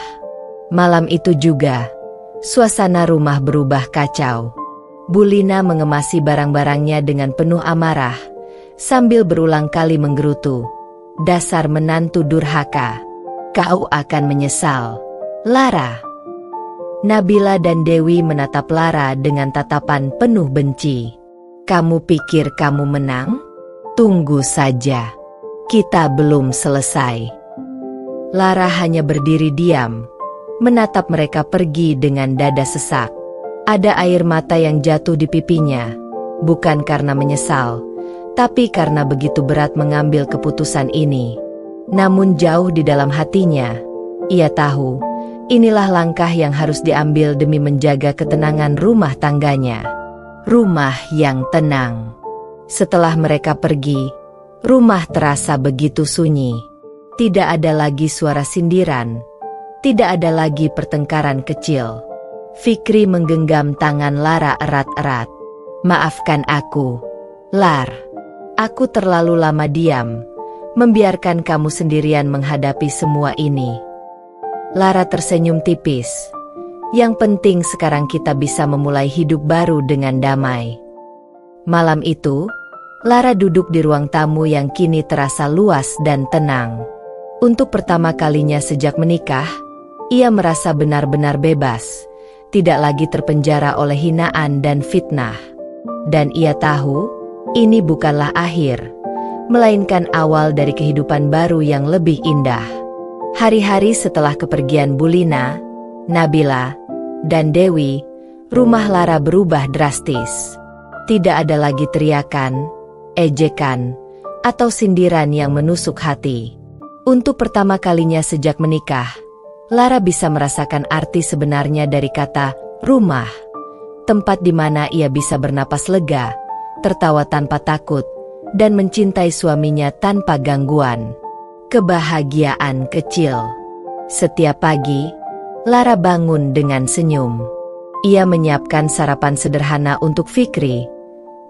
Speaker 1: Malam itu juga, suasana rumah berubah kacau. Bulina mengemasi barang-barangnya dengan penuh amarah, sambil berulang kali menggerutu, "Dasar menantu durhaka. Kau akan menyesal, Lara." Nabila dan Dewi menatap Lara dengan tatapan penuh benci. "Kamu pikir kamu menang? Tunggu saja. Kita belum selesai." Lara hanya berdiri diam, menatap mereka pergi dengan dada sesak. Ada air mata yang jatuh di pipinya, bukan karena menyesal, tapi karena begitu berat mengambil keputusan ini. Namun jauh di dalam hatinya, ia tahu, inilah langkah yang harus diambil demi menjaga ketenangan rumah tangganya. Rumah yang tenang. Setelah mereka pergi, rumah terasa begitu sunyi. Tidak ada lagi suara sindiran. Tidak ada lagi pertengkaran kecil. Fikri menggenggam tangan Lara erat-erat. "Maafkan aku, Lar. Aku terlalu lama diam, membiarkan kamu sendirian menghadapi semua ini." Lara tersenyum tipis. "Yang penting sekarang kita bisa memulai hidup baru dengan damai." Malam itu, Lara duduk di ruang tamu yang kini terasa luas dan tenang. Untuk pertama kalinya sejak menikah, ia merasa benar-benar bebas, tidak lagi terpenjara oleh hinaan dan fitnah. Dan ia tahu, ini bukanlah akhir, melainkan awal dari kehidupan baru yang lebih indah. Hari-hari setelah kepergian Bulina, Nabila, dan Dewi, rumah Lara berubah drastis. Tidak ada lagi teriakan, ejekan, atau sindiran yang menusuk hati. Untuk pertama kalinya sejak menikah, Lara bisa merasakan arti sebenarnya dari kata rumah. Tempat di mana ia bisa bernapas lega, tertawa tanpa takut, dan mencintai suaminya tanpa gangguan. Kebahagiaan kecil. Setiap pagi, Lara bangun dengan senyum. Ia menyiapkan sarapan sederhana untuk Fikri,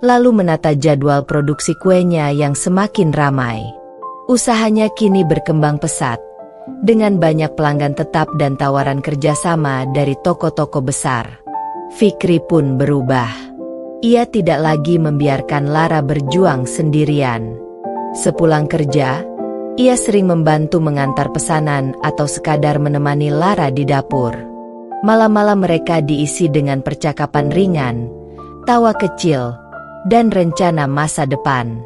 Speaker 1: lalu menata jadwal produksi kuenya yang semakin ramai. Usahanya kini berkembang pesat, dengan banyak pelanggan tetap dan tawaran kerjasama dari toko-toko besar. Fikri pun berubah. Ia tidak lagi membiarkan Lara berjuang sendirian. Sepulang kerja, ia sering membantu mengantar pesanan atau sekadar menemani Lara di dapur. Malam-malam mereka diisi dengan percakapan ringan, tawa kecil, dan rencana masa depan.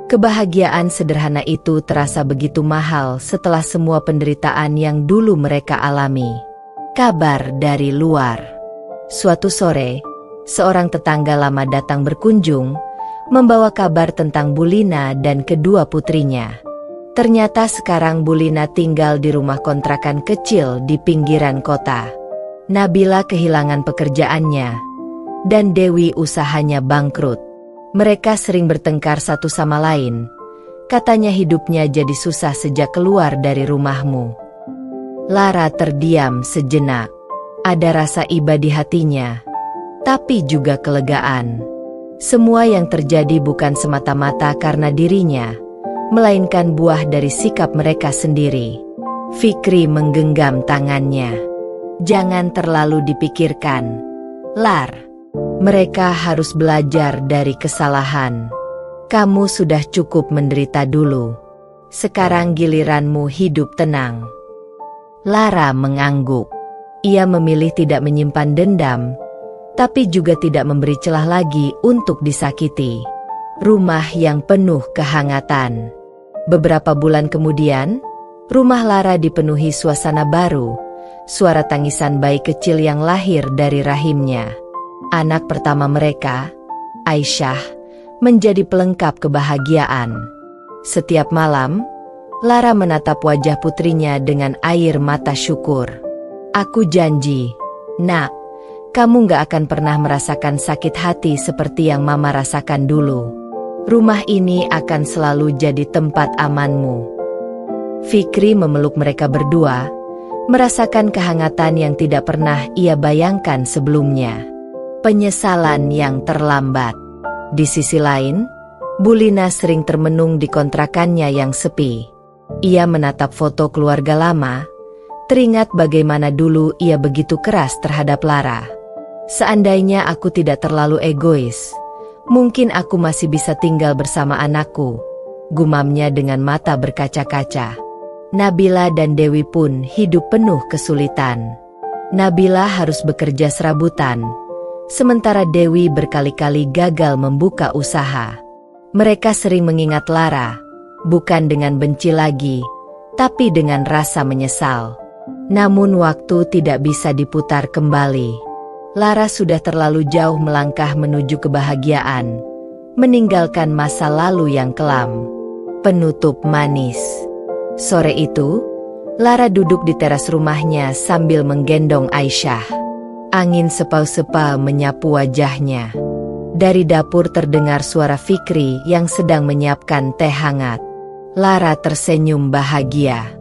Speaker 1: Kebahagiaan sederhana itu terasa begitu mahal setelah semua penderitaan yang dulu mereka alami. Kabar dari luar. Suatu sore, seorang tetangga lama datang berkunjung, membawa kabar tentang Bulina dan kedua putrinya. Ternyata sekarang Bulina tinggal di rumah kontrakan kecil di pinggiran kota. Nabila kehilangan pekerjaannya, dan Dewi usahanya bangkrut. Mereka sering bertengkar satu sama lain. Katanya hidupnya jadi susah sejak keluar dari rumahmu. Lara terdiam sejenak. Ada rasa iba di hatinya, tapi juga kelegaan. Semua yang terjadi bukan semata-mata karena dirinya, melainkan buah dari sikap mereka sendiri. Fikri menggenggam tangannya. "Jangan terlalu dipikirkan, Lar. Mereka harus belajar dari kesalahan. Kamu sudah cukup menderita dulu. Sekarang giliranmu hidup tenang." Lara mengangguk. Ia memilih tidak menyimpan dendam, tapi juga tidak memberi celah lagi untuk disakiti. Rumah yang penuh kehangatan. Beberapa bulan kemudian, Rumah Lara dipenuhi suasana baru, suara tangisan bayi kecil yang lahir dari rahimnya. Anak pertama mereka, Aisyah, menjadi pelengkap kebahagiaan. Setiap malam, Lara menatap wajah putrinya dengan air mata syukur. Aku janji, nak, kamu gak akan pernah merasakan sakit hati seperti yang Mama rasakan dulu. Rumah ini akan selalu jadi tempat amanmu. Fikri memeluk mereka berdua, merasakan kehangatan yang tidak pernah ia bayangkan sebelumnya. Penyesalan yang terlambat. Di sisi lain, Bulina sering termenung di kontrakannya yang sepi. Ia menatap foto keluarga lama, teringat bagaimana dulu ia begitu keras terhadap Lara. Seandainya aku tidak terlalu egois, mungkin aku masih bisa tinggal bersama anakku, gumamnya dengan mata berkaca-kaca. Nabila dan Dewi pun hidup penuh kesulitan. Nabila harus bekerja serabutan, sementara Dewi berkali-kali gagal membuka usaha. Mereka sering mengingat Lara, bukan dengan benci lagi, tapi dengan rasa menyesal. Namun waktu tidak bisa diputar kembali. Lara sudah terlalu jauh melangkah menuju kebahagiaan, meninggalkan masa lalu yang kelam. Penutup manis. Sore itu, Lara duduk di teras rumahnya sambil menggendong Aisyah. Angin sepau-sepau menyapu wajahnya. Dari dapur terdengar suara Fikri yang sedang menyiapkan teh hangat. Lara tersenyum bahagia.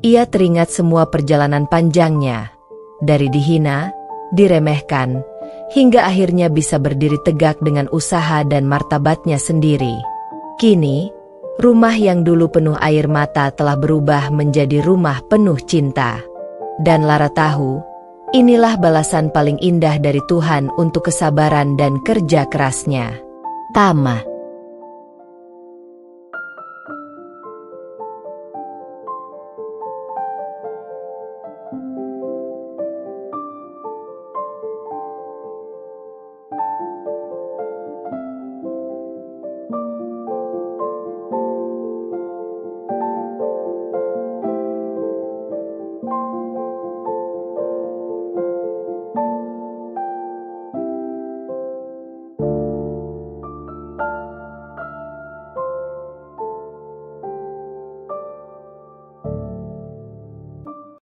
Speaker 1: Ia teringat semua perjalanan panjangnya. Dari dihina, diremehkan, hingga akhirnya bisa berdiri tegak dengan usaha dan martabatnya sendiri. Kini, rumah yang dulu penuh air mata telah berubah menjadi rumah penuh cinta. Dan Lara tahu, inilah balasan paling indah dari Tuhan untuk kesabaran dan kerja kerasnya. Tamat.